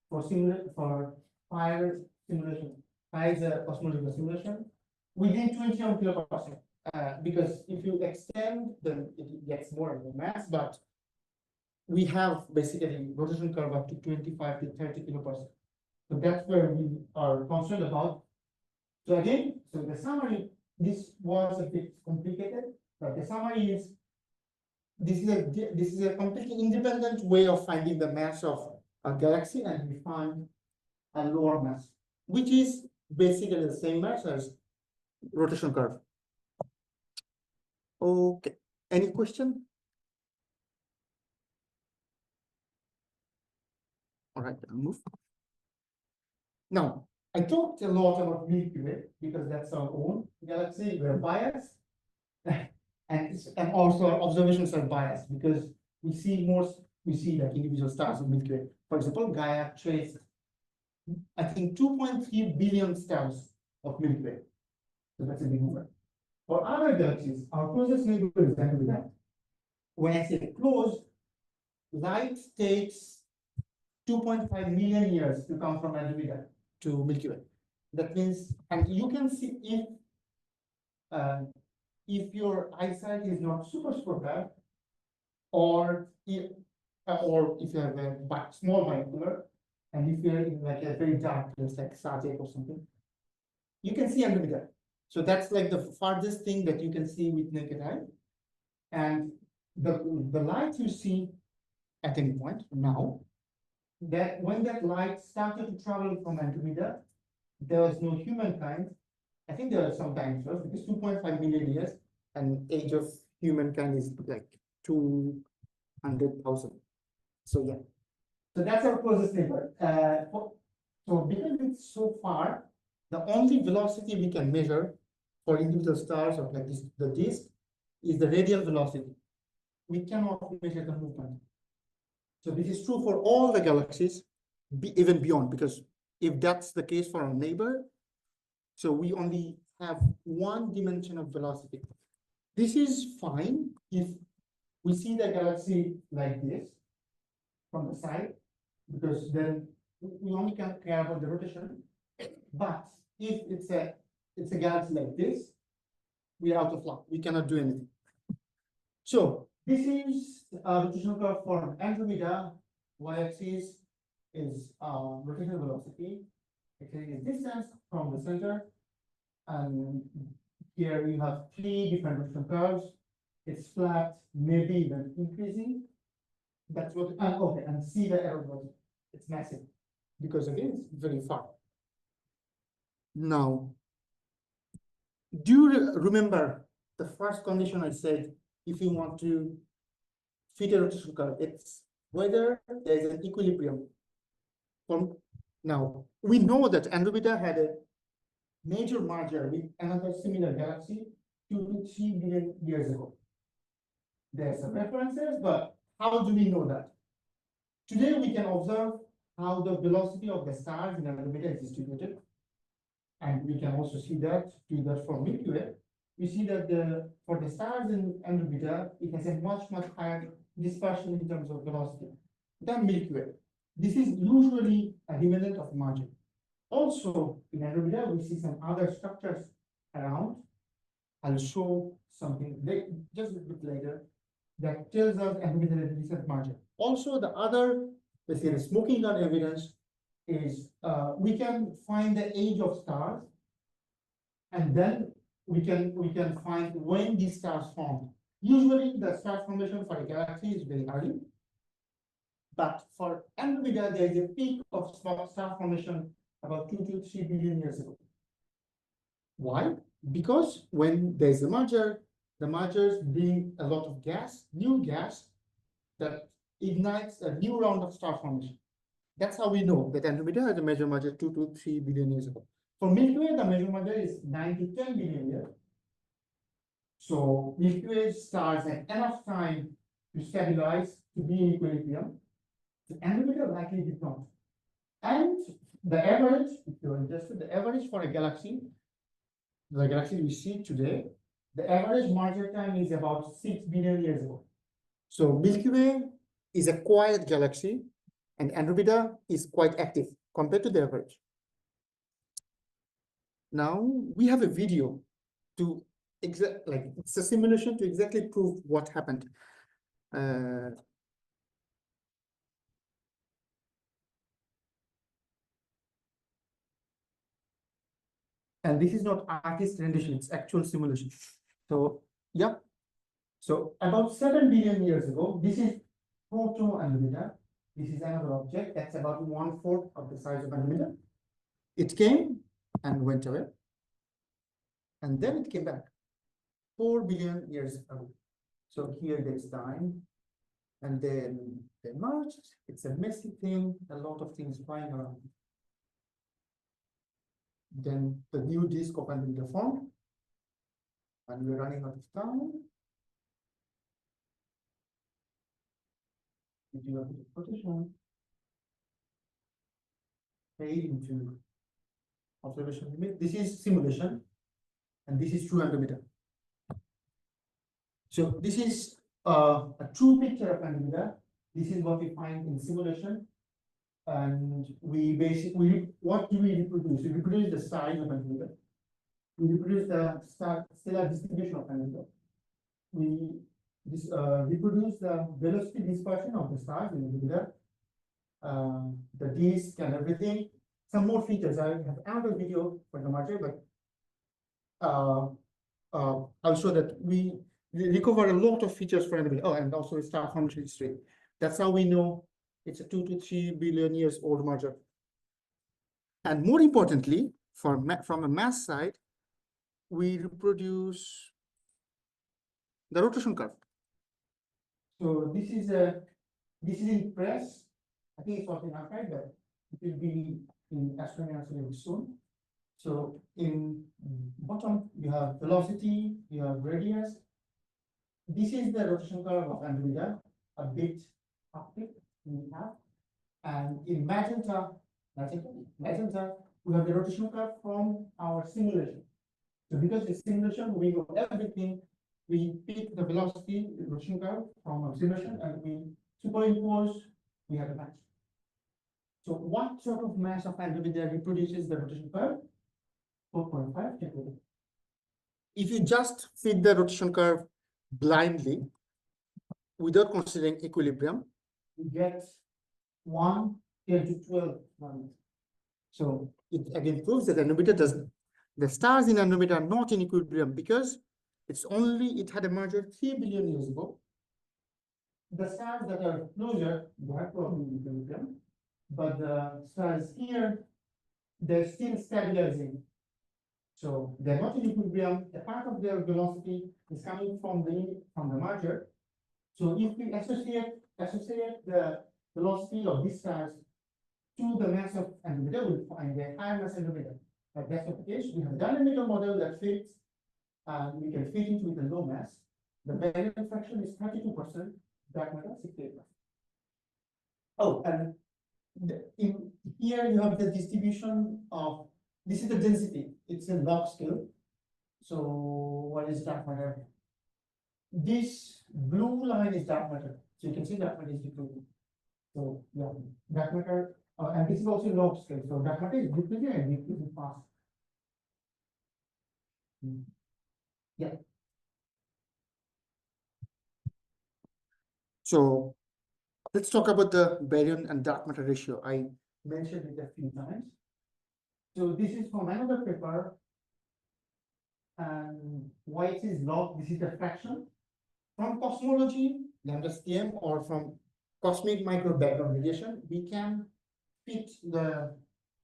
for fire simulation. Fire is a cosmological simulation within 21 kiloparsec. Because if you extend, then it gets more and more mass, but we have basically rotation curve up to 25 to 30 kiloparsec. So that's where we are concerned about. So again, so the summary, this was a bit complicated, but the summary is this is a completely independent way of finding the mass of a galaxy, and we find a lower mass, which is basically the same mass as rotation curve. Okay, any question? All right, I'll move. Now, I talked a lot about Milky Way because that's our own galaxy. We're biased, and also our observations are biased because we see like individual stars of Milky Way. For example, Gaia traced, I think, 2.3 billion stars of Milky Way. So that's a big number. For other galaxies, our closest neighbor is Andromeda. When I say close, light takes 2.5 million years to come from Andromeda to Milky Way. That means, and you can see if your eyesight is not super bad, or if you have a small binocular, and if you're in like a very dark place like Sajek or something, you can see Andromeda. So that's like the farthest thing that you can see with naked eye. And the light you see at any point now, that when that light started to travel from Andromeda, there was no humankind. I think there are some dinosaurs because 2.5 million years, and age of humankind is like 200,000. So yeah, so that's our closest neighbor. So because it's so far, the only velocity we can measure for individual stars or like this, the disk, is the radial velocity. We cannot measure the movement. So this is true for all the galaxies, even beyond, because if that's the case for our neighbor, so we only have one dimension of velocity. This is fine if we see the galaxy like this from the side, because then we only can care about the rotation. But if it's a galaxy like this, we are out of luck. We cannot do anything. So this is a rotational curve for Andromeda. Y-axis is rotational velocity. X-axis is distance from the center. And here you have 3 different rotational curves. It's flat, maybe even increasing. That's what, okay, and see the error velocity. It's massive because again, it's very far. Now, do you remember the first condition I said, if you want to fit a rotational curve, it's whether there's an equilibrium. Now, we know that Andromeda had a major merger with another similar galaxy 2 to 3 billion years ago. There's some references, but how do we know that? Today, we can observe how the velocity of the stars in Andromeda is distributed. And we can also see that for Milky Way. We see that for the stars in Andromeda, it has a much higher dispersion in terms of velocity than Milky Way. This is usually a dependent of margin. Also, in Andromeda, we see some other structures around. I'll show something just a bit later that tells us Andromeda has a decent margin. Also, the other, let's say, the smoking gun evidence is we can find the age of stars, and then we can find when these stars formed. Usually, the star formation for a galaxy is very early, but for Andromeda, there is a peak of star formation about 2 to 3 billion years ago. Why? Because when there's a merger, the mergers bring a lot of gas, new gas, that ignites a new round of star formation. That's how we know that Andromeda has a major merger 2 to 3 billion years ago. For Milky Way, the major merger is 9 to 10 billion years. So Milky Way stars had enough time to stabilize, to be in equilibrium. The Andromeda likely did not. And the average, if you're interested, the average for a galaxy, the galaxy we see today, the average merger time is about 6 billion years ago. So Milky Way is a quiet galaxy, and Andromeda is quite active compared to the average. Now we have a video to it's a simulation to exactly prove what happened. And this is not artist rendition, it's actual simulation. So yeah. So about 7 billion years ago, this is proto-Andromeda. This is another object that's about 1/4 of the size of Andromeda. It came and went away. And then it came back 4 billion years ago. So here there's time. And then they merged. It's a messy thing, a lot of things flying around. Then the new disk of Andromeda formed. And we're running out of time. We do a bit of position. Fade into observation limit. This is simulation. And this is true Andromeda. So this is a true picture of Andromeda. This is what we find in simulation. And we basically, what do we reproduce? We reproduce the size of Andromeda. We reproduce the stellar distribution of Andromeda. We reproduce the velocity dispersion of the stars in Andromeda, the disk and everything. Some more features. I have another video for the merger, but I'll show that we recover a lot of features for Andromeda. Oh, and also star formation history. That's how we know it's a 2 to 3 billion years old merger. And more importantly, from a mass side, we reproduce the rotation curve. So this is in press. I think it's not in archive, but it will be in astronomy soon. So in bottom, you have velocity, you have radius. This is the rotation curve of Andromeda, a bit uptick we have. And in magenta, we have the rotation curve from our simulation. So because it's simulation, we know everything. We pick the velocity rotation curve from our simulation and we superimpose, we have a match. So what sort of mass of Andromeda reproduces the rotation curve? 4.5. If you just fit the rotation curve blindly, without considering equilibrium, you get 1 10 to 12 nanometers. So it again proves that Andromeda doesn't. The stars in Andromeda are not in equilibrium because it had a merger 3 billion years ago. The stars that are closer, they are probably in equilibrium, but the stars here, they're still stabilizing. So they're not in equilibrium. A part of their velocity is coming from the merger. So if we associate the velocity of these stars to the mass of Andromeda, we'll find a higher mass Andromeda. But that's not the case. We have a dynamical model that fits, and we can fit it with a low mass. The baryon fraction is 32%, dark matter 68%. Oh, and here you have the distribution of, this is the density. It's a log scale. So what is dark matter? This blue line is dark matter. So you can see dark matter is decreasing. So yeah, dark matter, and this is also log scale. So dark matter is decreasing and decreasing fast. Yeah. So let's talk about the baryon and dark matter ratio. I mentioned it a few times. So this is from another paper. And why it is log, this is the fraction. From cosmology, lambda STM, or from cosmic micro background radiation, we can fit the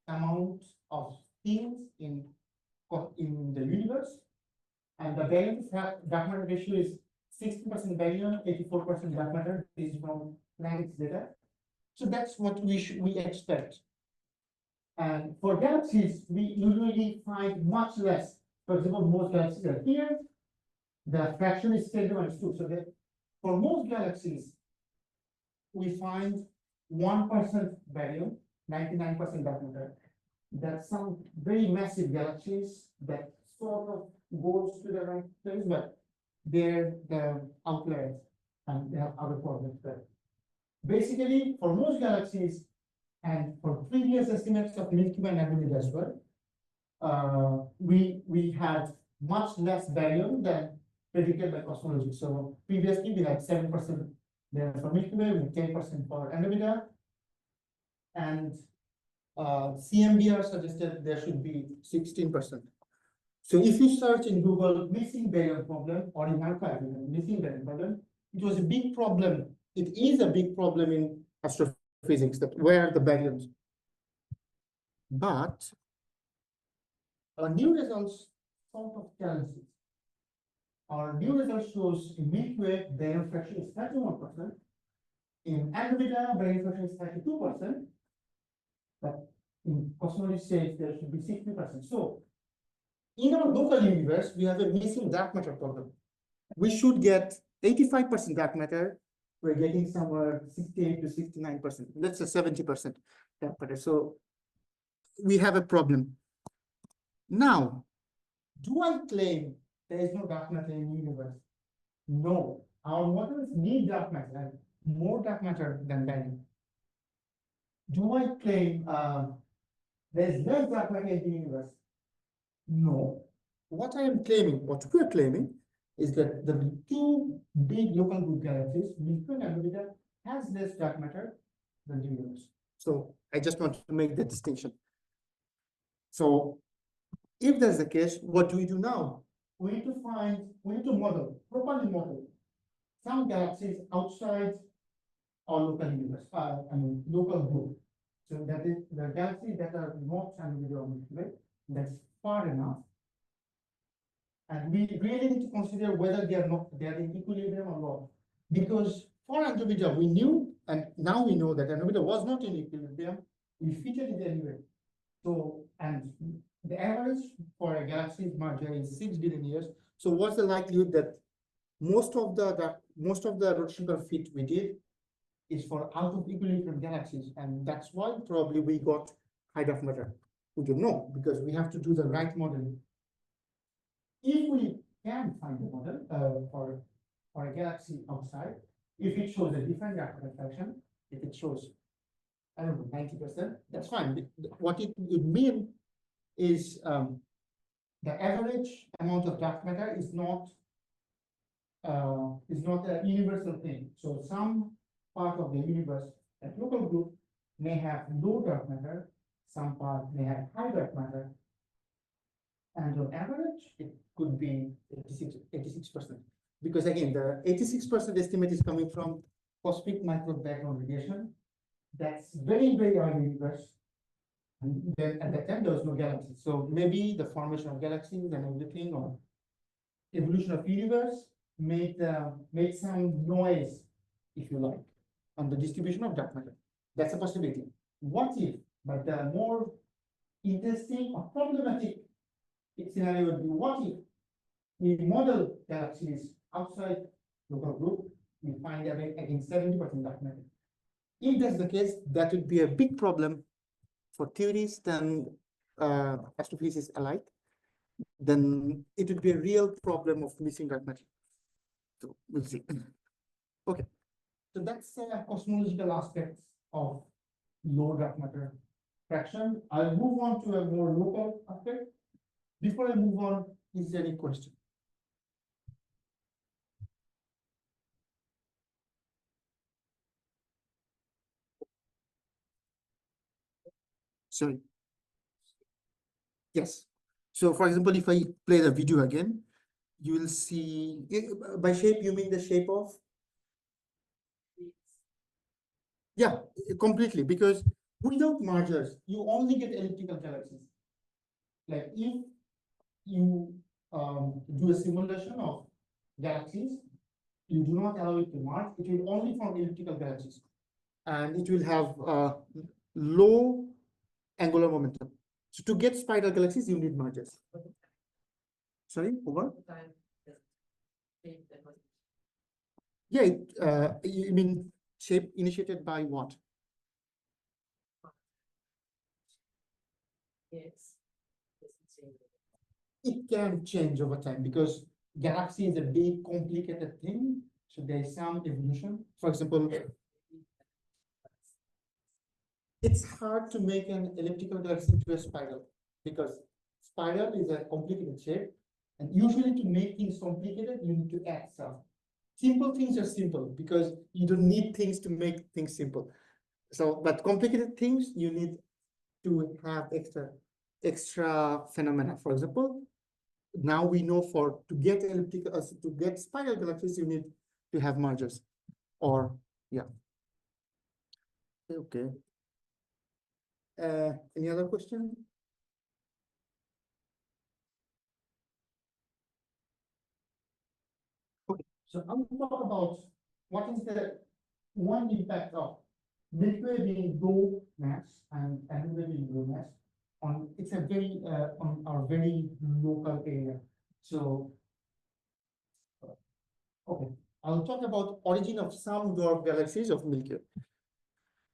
amount of things in the universe And the baryon dark matter ratio is 60% baryon, 84% dark matter. This is from planet's data. So that's what we expect. And for galaxies, we usually find much less. For example, most galaxies are here. The fraction is 10⁻². So that for most galaxies, we find 1% baryon, 99% dark matter. That's some very massive galaxies that sort of goes to the right place, but they're the outliers and they have other problems there. Basically, for most galaxies and for previous estimates of Milky Way and Andromeda as well, we had much less baryon than predicted by cosmology. So previously we had 7% there for Milky Way, with 10% for Andromeda, and CMBR suggested there should be 16%. So if you search in Google missing baryon problem or in archive missing baryon problem, it was a big problem. It is a big problem in astrophysics, that where are the baryons? But our new results sort of challenge it. Our new result shows in Milky Way baryon fraction is 31%. In Andromeda, baryon fraction is 32%. But in cosmology says there should be 60%. So in our local universe, we have a missing dark matter problem. We should get 85% dark matter. We're getting somewhere 68 to 69%. That's a 70% dark matter. So we have a problem. Now, do I claim there is no dark matter in the universe? No. Our models need dark matter, more dark matter than baryon. Do I claim there is less dark matter in the universe? No. What I am claiming, what we are claiming, is that the two big local group galaxies, Milky Way and Andromeda, has less dark matter than the universe. So I just want to make the distinction. So if that's the case, what do we do now? We need to model, properly model some galaxies outside our local universe, local group. So that is the galaxies that are not Andromeda or Milky Way, that's far enough. And we really need to consider whether they are in equilibrium or not. Because for Andromeda, we knew, and now we know that Andromeda was not in equilibrium. We fitted it anyway. So, and the average for a galaxy merger is 6 billion years. So what's the likelihood that most of the rotational fit we did is for out of equilibrium galaxies, and that's why probably we got high dark matter. We don't know because we have to do the right modeling. If we can find a model for a galaxy outside, if it shows a different dark matter fraction, if it shows, I don't know, 90%, that's fine. What it would mean is the average amount of dark matter is not a universal thing. So some part of the universe, that local group, may have low dark matter, some part may have high dark matter, and on average, it could be 86%. Because again, the 86% estimate is coming from cosmic microwave background radiation. That's very, very early universe. And then at that time, there was no galaxies. So maybe the formation of galaxies and everything, or evolution of universe made some noise, if you like, on the distribution of dark matter. That's a possibility. What if, but the more interesting or problematic scenario would be, what if we model galaxies outside local group, we find again 70% dark matter. If that's the case, that would be a big problem for theorists and astrophysicists alike. Then it would be a real problem of missing dark matter. So we'll see. Okay, so that's cosmological aspects of low dark matter fraction. I'll move on to a more local aspect. Before I move on, is there any question? Sorry. Yes. So for example, if I play the video again, you will see, by shape, you mean the shape of? Yeah, completely, because without mergers, you only get elliptical galaxies. Like if you do a simulation of galaxies, you do not allow it to merge. It will only form elliptical galaxies, and it will have low angular momentum. So to get spiral galaxies, you need mergers. Sorry, over? Yeah, you mean shape initiated by what? Yes. It can change over time because galaxy is a big complicated thing. So there is some evolution. For example, it's hard to make an elliptical galaxy into a spiral because spiral is a complicated shape. And usually to make things complicated, you need to add stuff. Simple things are simple because you don't need things to make things simple. So, but complicated things, you need to have extra phenomena. For example, now we know to get elliptical, to get spiral galaxies, you need to have mergers, or yeah. Okay. Any other question? Okay, so I will talk about what is the one impact of Milky Way being low mass and Andromeda being low mass on it's a very on our very local area. So okay, I'll talk about origin of some dwarf galaxies of Milky Way.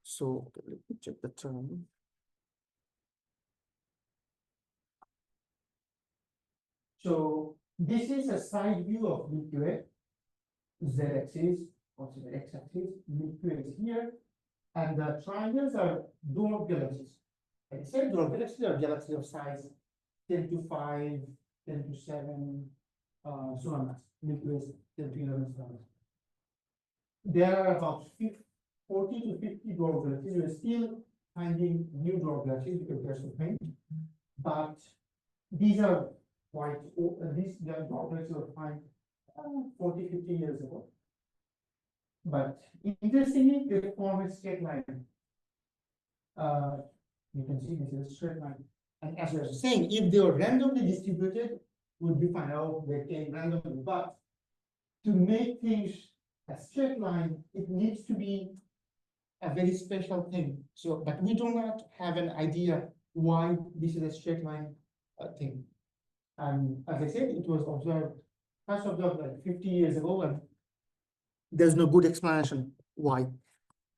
So okay, let me check the term. So this is a side view of Milky Way, z-axis, also the x-axis. Milky Way is here, and the triangles are dwarf galaxies. Like I said, dwarf galaxies are galaxies of size 10 to 5, 10 to 7, so on. Milky Way is 10 to 11 stars. There are about 40 to 50 dwarf galaxies. We're still finding new dwarf galaxies because they're so faint, but these are quite old. These dwarf galaxies were found 40, 50 years ago. But interestingly, they form a straight line. You can see this is a straight line. And as I was saying, if they were randomly distributed, would be fine. Oh, they came randomly. But to make things a straight line, it needs to be a very special thing. So, but we do not have an idea why this is a straight line thing. And as I said, it was first observed like 50 years ago, and there's no good explanation why.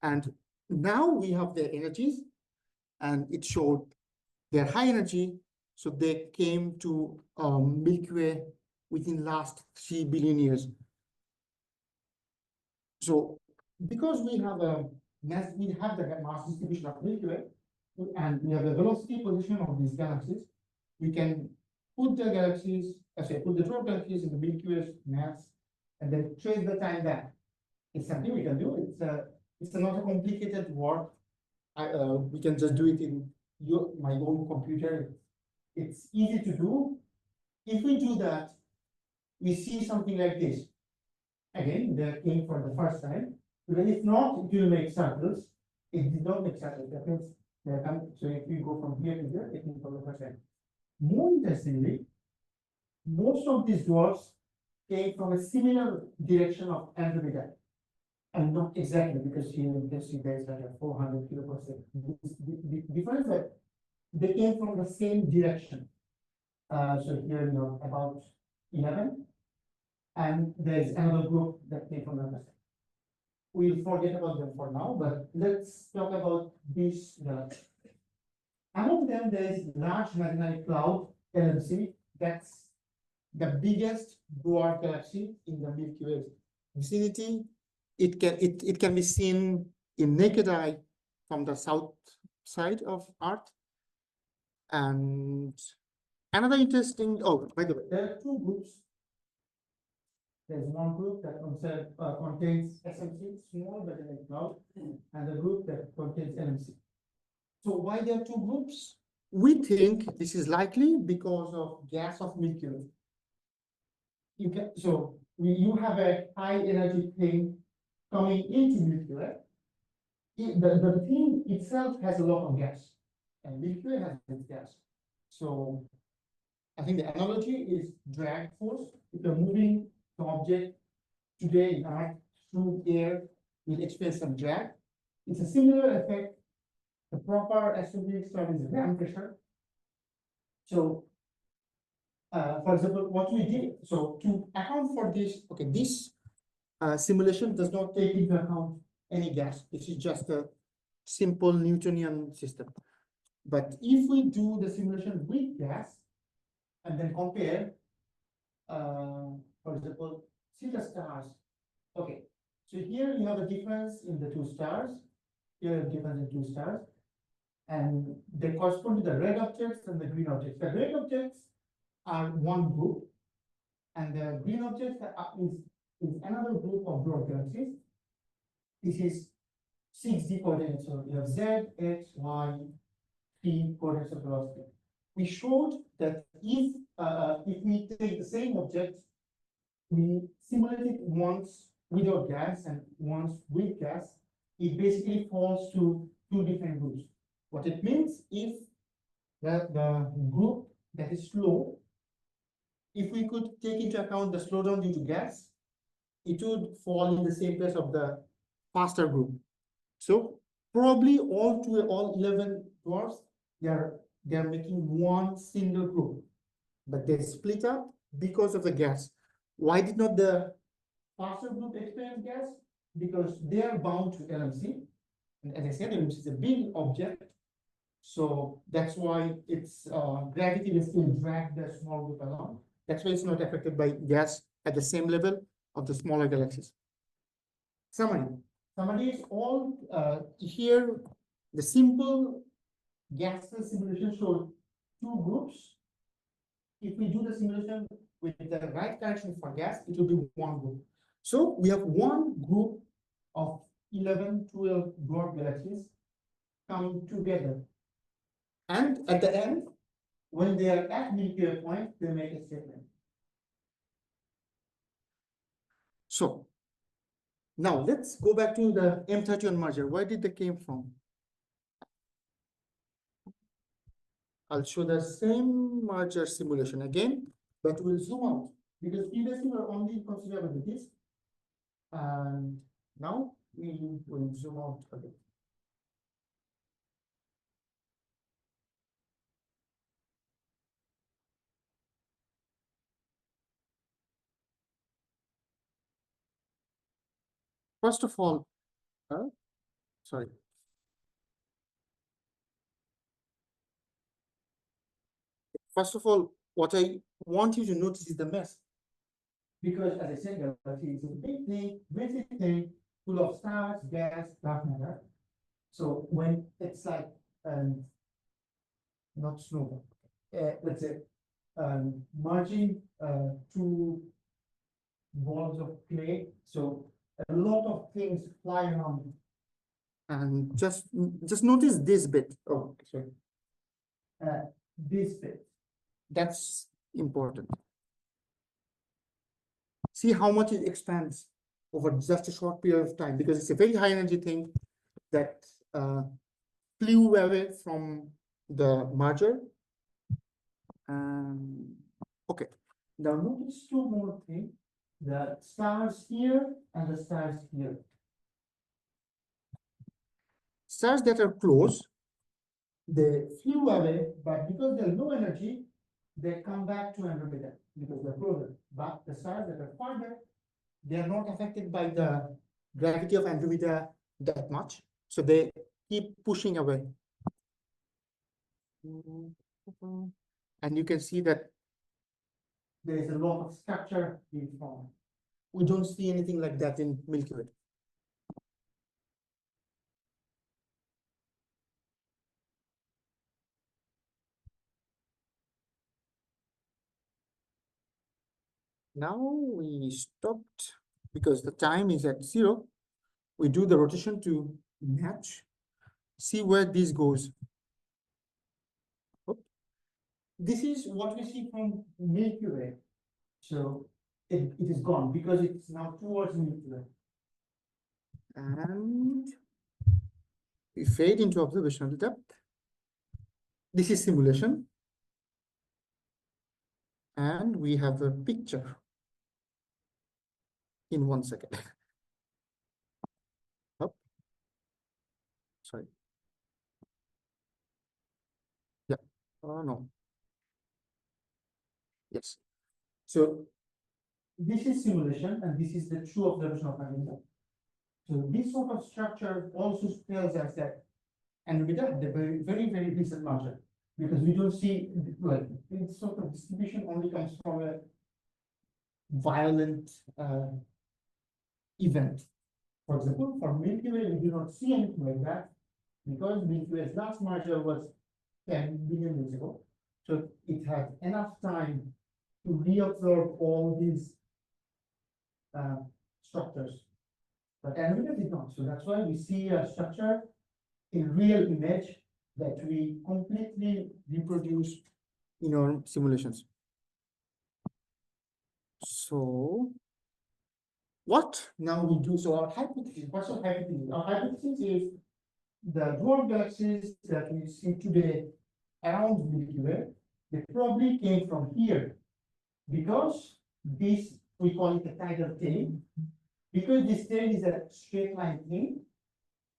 And now we have their energies, and it showed their high energy. So they came to Milky Way within last 3 billion years. So because we have the mass distribution of Milky Way, and we have the velocity position of these galaxies, we can put the galaxies, put the dwarf galaxies in the Milky Way's mass, and then trace the time back. It's something we can do. It's not a complicated work. We can just do it in my own computer. It's easy to do. If we do that, we see something like this. Again, they came for the first time. But if not, it will make circles. It did not make circles. That means they come. So if we go from here to here, it came for the first time. More interestingly, most of these dwarfs came from a similar direction of Andromeda. And not exactly, because here you can see there's like a 400 kilo per second. The difference that they came from the same direction. So here, about 11. And there's another group that came from another side. We'll forget about them for now, but let's talk about this galaxy. Among them, there is large magnetic cloud, LMC. That's the biggest dwarf galaxy in the Milky Way vicinity. It can be seen in naked eye from the south side of Earth. And another interesting, by the way, there are two groups. There's one group that contains SMC, small magnetic cloud, and a group that contains LMC. So why there are two groups? We think this is likely because of gas of Milky Way. You have a high energy thing coming into Milky Way. The thing itself has a lot of gas, and Milky Way has its gas. So I think the analogy is drag force. If you're moving the object today in Earth through air, you'll experience some drag. It's a similar effect. The proper astrophysics term is ram pressure. So, for example, what we did, so to account for this, okay, this simulation does not take into account any gas. This is just a simple Newtonian system. But if we do the simulation with gas and then compare, for example, see the stars. Okay, so here you have a difference in the two stars. Here a difference in two stars. And they correspond to the red objects and the green objects. The red objects are one group, and the green objects is another group of dwarf galaxies. This is 6D coordinates. So you have Z, X, Y, 3 coordinates of velocity. We showed that if we take the same object, we simulate it once without gas and once with gas, it basically falls to two different groups. What it means, if the group that is slow, if we could take into account the slowdown due to gas, it would fall in the same place of the faster group. So probably all 11 dwarfs, they're making one single group, but they split up because of the gas. Why did not the faster group experience gas? Because they are bound to LMC. And as I said, LMC is a big object. So that's why its gravity will still drag the small group along. That's why it's not affected by gas at the same level of the smaller galaxies. Summary is all here. The simple gaseous simulation showed two groups. If we do the simulation with the right correction for gas, it will be one group. So we have one group of 11, 12 dwarf galaxies coming together. And at the end, when they are at Milky Way point, they make a statement. So now let's go back to the M31 merger. Where did they came from? I'll show the same merger simulation again, but we'll zoom out because previously we were only considering with this. And now we will zoom out a bit. First of all, sorry. First of all, what I want you to notice is the mess. Because as I said, galaxy is a big thing, messy thing, full of stars, gas, dark matter. So when it's like not snowball, let's say merging two balls of clay. So a lot of things fly around. And just notice this bit. Oh, sorry. This bit. That's important. See how much it expands over just a short period of time, because it's a very high energy thing that flew away from the merger. Okay, now notice two more things: the stars here and the stars here. Stars that are close, they flew away, but because they're low energy, they come back to Andromeda because they're closer. But the stars that are farther, they are not affected by the gravity of Andromeda that much. So they keep pushing away. And you can see that there is a lot of structure being formed. We don't see anything like that in Milky Way. Now we stopped because the time is at 0. We do the rotation to match. See where this goes. Oops. This is what we see from Milky Way. So it is gone because it's now towards Milky Way. And we fade into observational depth. This is simulation. And we have a picture in 1 second. Oh, sorry. Yeah. Oh, no. Yes. So this is simulation, and this is the true observation of Andromeda. So this sort of structure also tells us that Andromeda had a very recent margin, because we don't see, like, this sort of distribution only comes from a violent event. For example, for Milky Way, we do not see anything like that, because Milky Way's last merger was 10 billion years ago. So it had enough time to reabsorb all these structures. But Andromeda did not. So that's why we see a structure in real image that we completely reproduce in our simulations. So what now we do? So our hypothesis, what's our hypothesis? Our hypothesis is the dwarf galaxies that we see today around Milky Way, they probably came from here, because this, we call it a tidal tail, because this tail is a straight line thing.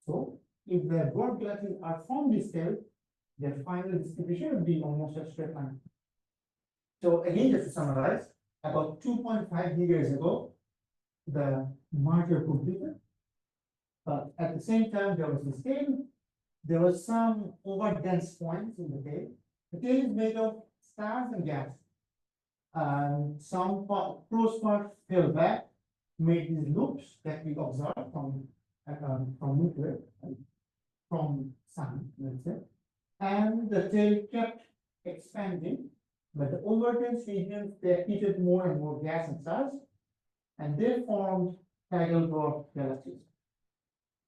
So if the dwarf galaxies are from this tail, their final distribution will be almost a straight line. So again, just to summarize, about 2.5 years ago, the merger completed. But at the same time, there was this tail. There was some over-dense points in the tail. The tail is made of stars and gas. Some close parts fell back, made these loops that we observe from nuclear, from sun, let's say. And the tail kept expanding, but the over-dense regions, they heated more and more gas and stars, and they formed tidal dwarf galaxies.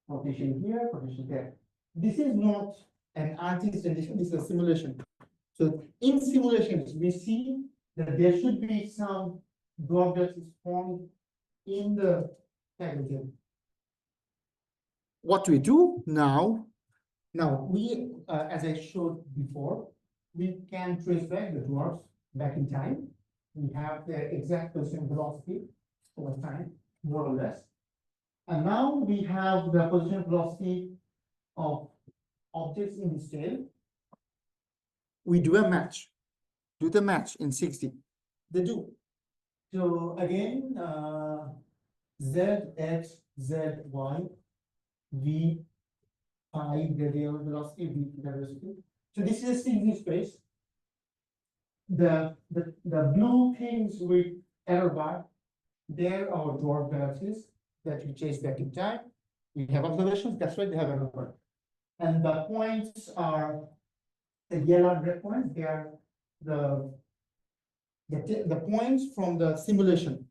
Rotation here, rotation there. This is not an artist's rendition, this is a simulation. So in simulations, we see that there should be some dwarf galaxies formed in the tidal tail. What we do now, we, as I showed before, we can trace back the dwarfs back in time. We have the exact position velocity over time, more or less. And now we have the position velocity of objects in this tail. We do a match, do the match in 6D. They do. So again, Z, X, Z, Y, V, I, the real velocity, V, the velocity. So this is a 6D space. The blue things with error bar, they're our dwarf galaxies that we chase back in time. We have observations, that's why they have error bar. And the points are the yellow and red points, they are the points from the simulation.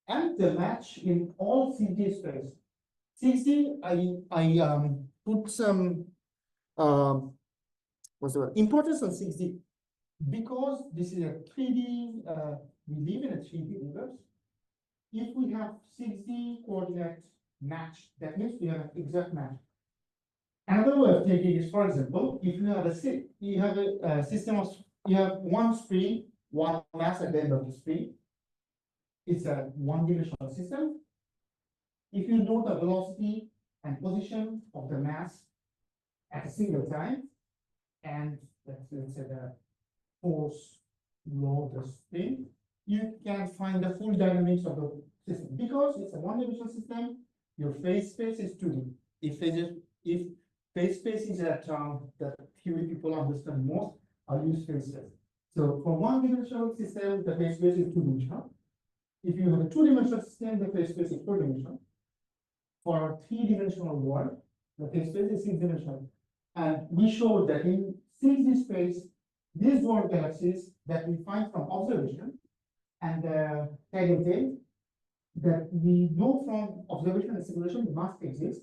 And the match in all 6D space. 6D, I put some what's the word? Importance on 6D, because this is a 3D, we live in a 3D universe. If we have 6D coordinate match, that means we have an exact match. Another way of taking is, for example, if you have a system of, you have one spring, one mass at the end of the spring. It's a one-dimensional system. If you know the velocity and position of the mass at a single time, and let's say the force law of the spring, you can find the full dynamics of the system. Because it's a one-dimensional system, your phase space is 2D. If phase space is a term that theory people understand most, I'll use phase space. So for one-dimensional system, the phase space is 2-dimensional. If you have a 2-dimensional system, the phase space is 4-dimensional. For a 3-dimensional world, the phase space is 6-dimensional. And we showed that in 6D space, these dwarf galaxies that we find from observation and the tidal tail that we know from observation and simulation must exist,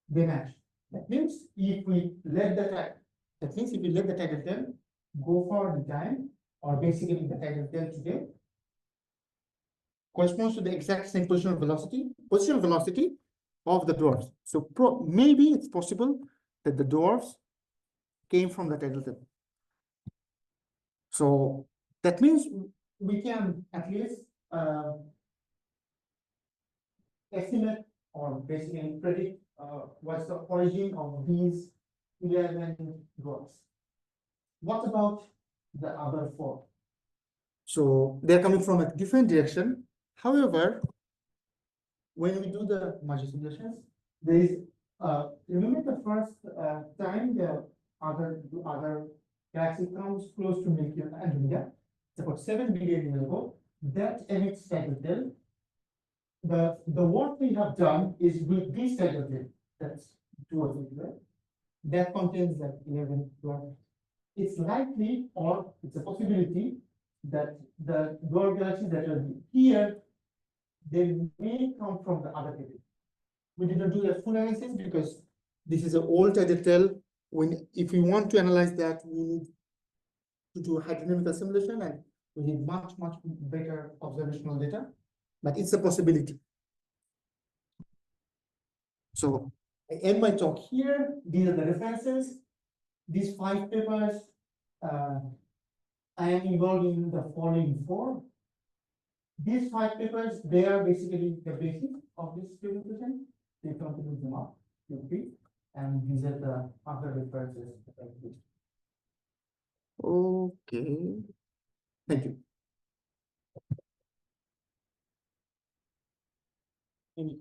they match. That means if we let the tidal tail go forward in time, or basically the tidal tail today, corresponds to the exact same position velocity of the dwarfs. So maybe it's possible that the dwarfs came from the tidal tail. So That means we can at least estimate or basically predict what's the origin of these 11 dwarfs. What about the other 4? So they're coming from a different direction. However, when we do the merger simulations, there is remember the first time the other galaxy comes close to Milky Way Andromeda. It's about 7 billion years ago. That emits tidal. The work we have done is with this tidal, that's 2 or 3, right? That contains that 11 dwarfs. It's likely, or it's a possibility, that the dwarf galaxies that are here, they may come from the other period. We didn't do the full analysis because this is an old tidal. If we want to analyze that, we need to do a hydrodynamical simulation, and we need much better observational data. But it's a possibility. So I end my talk here. These are the references. These 5 papers, I am involved in the following 4. These 5 papers, they are basically the basis of this presentation. You can look them up, feel free. And these are the other references that I did. Okay. Thank you. Any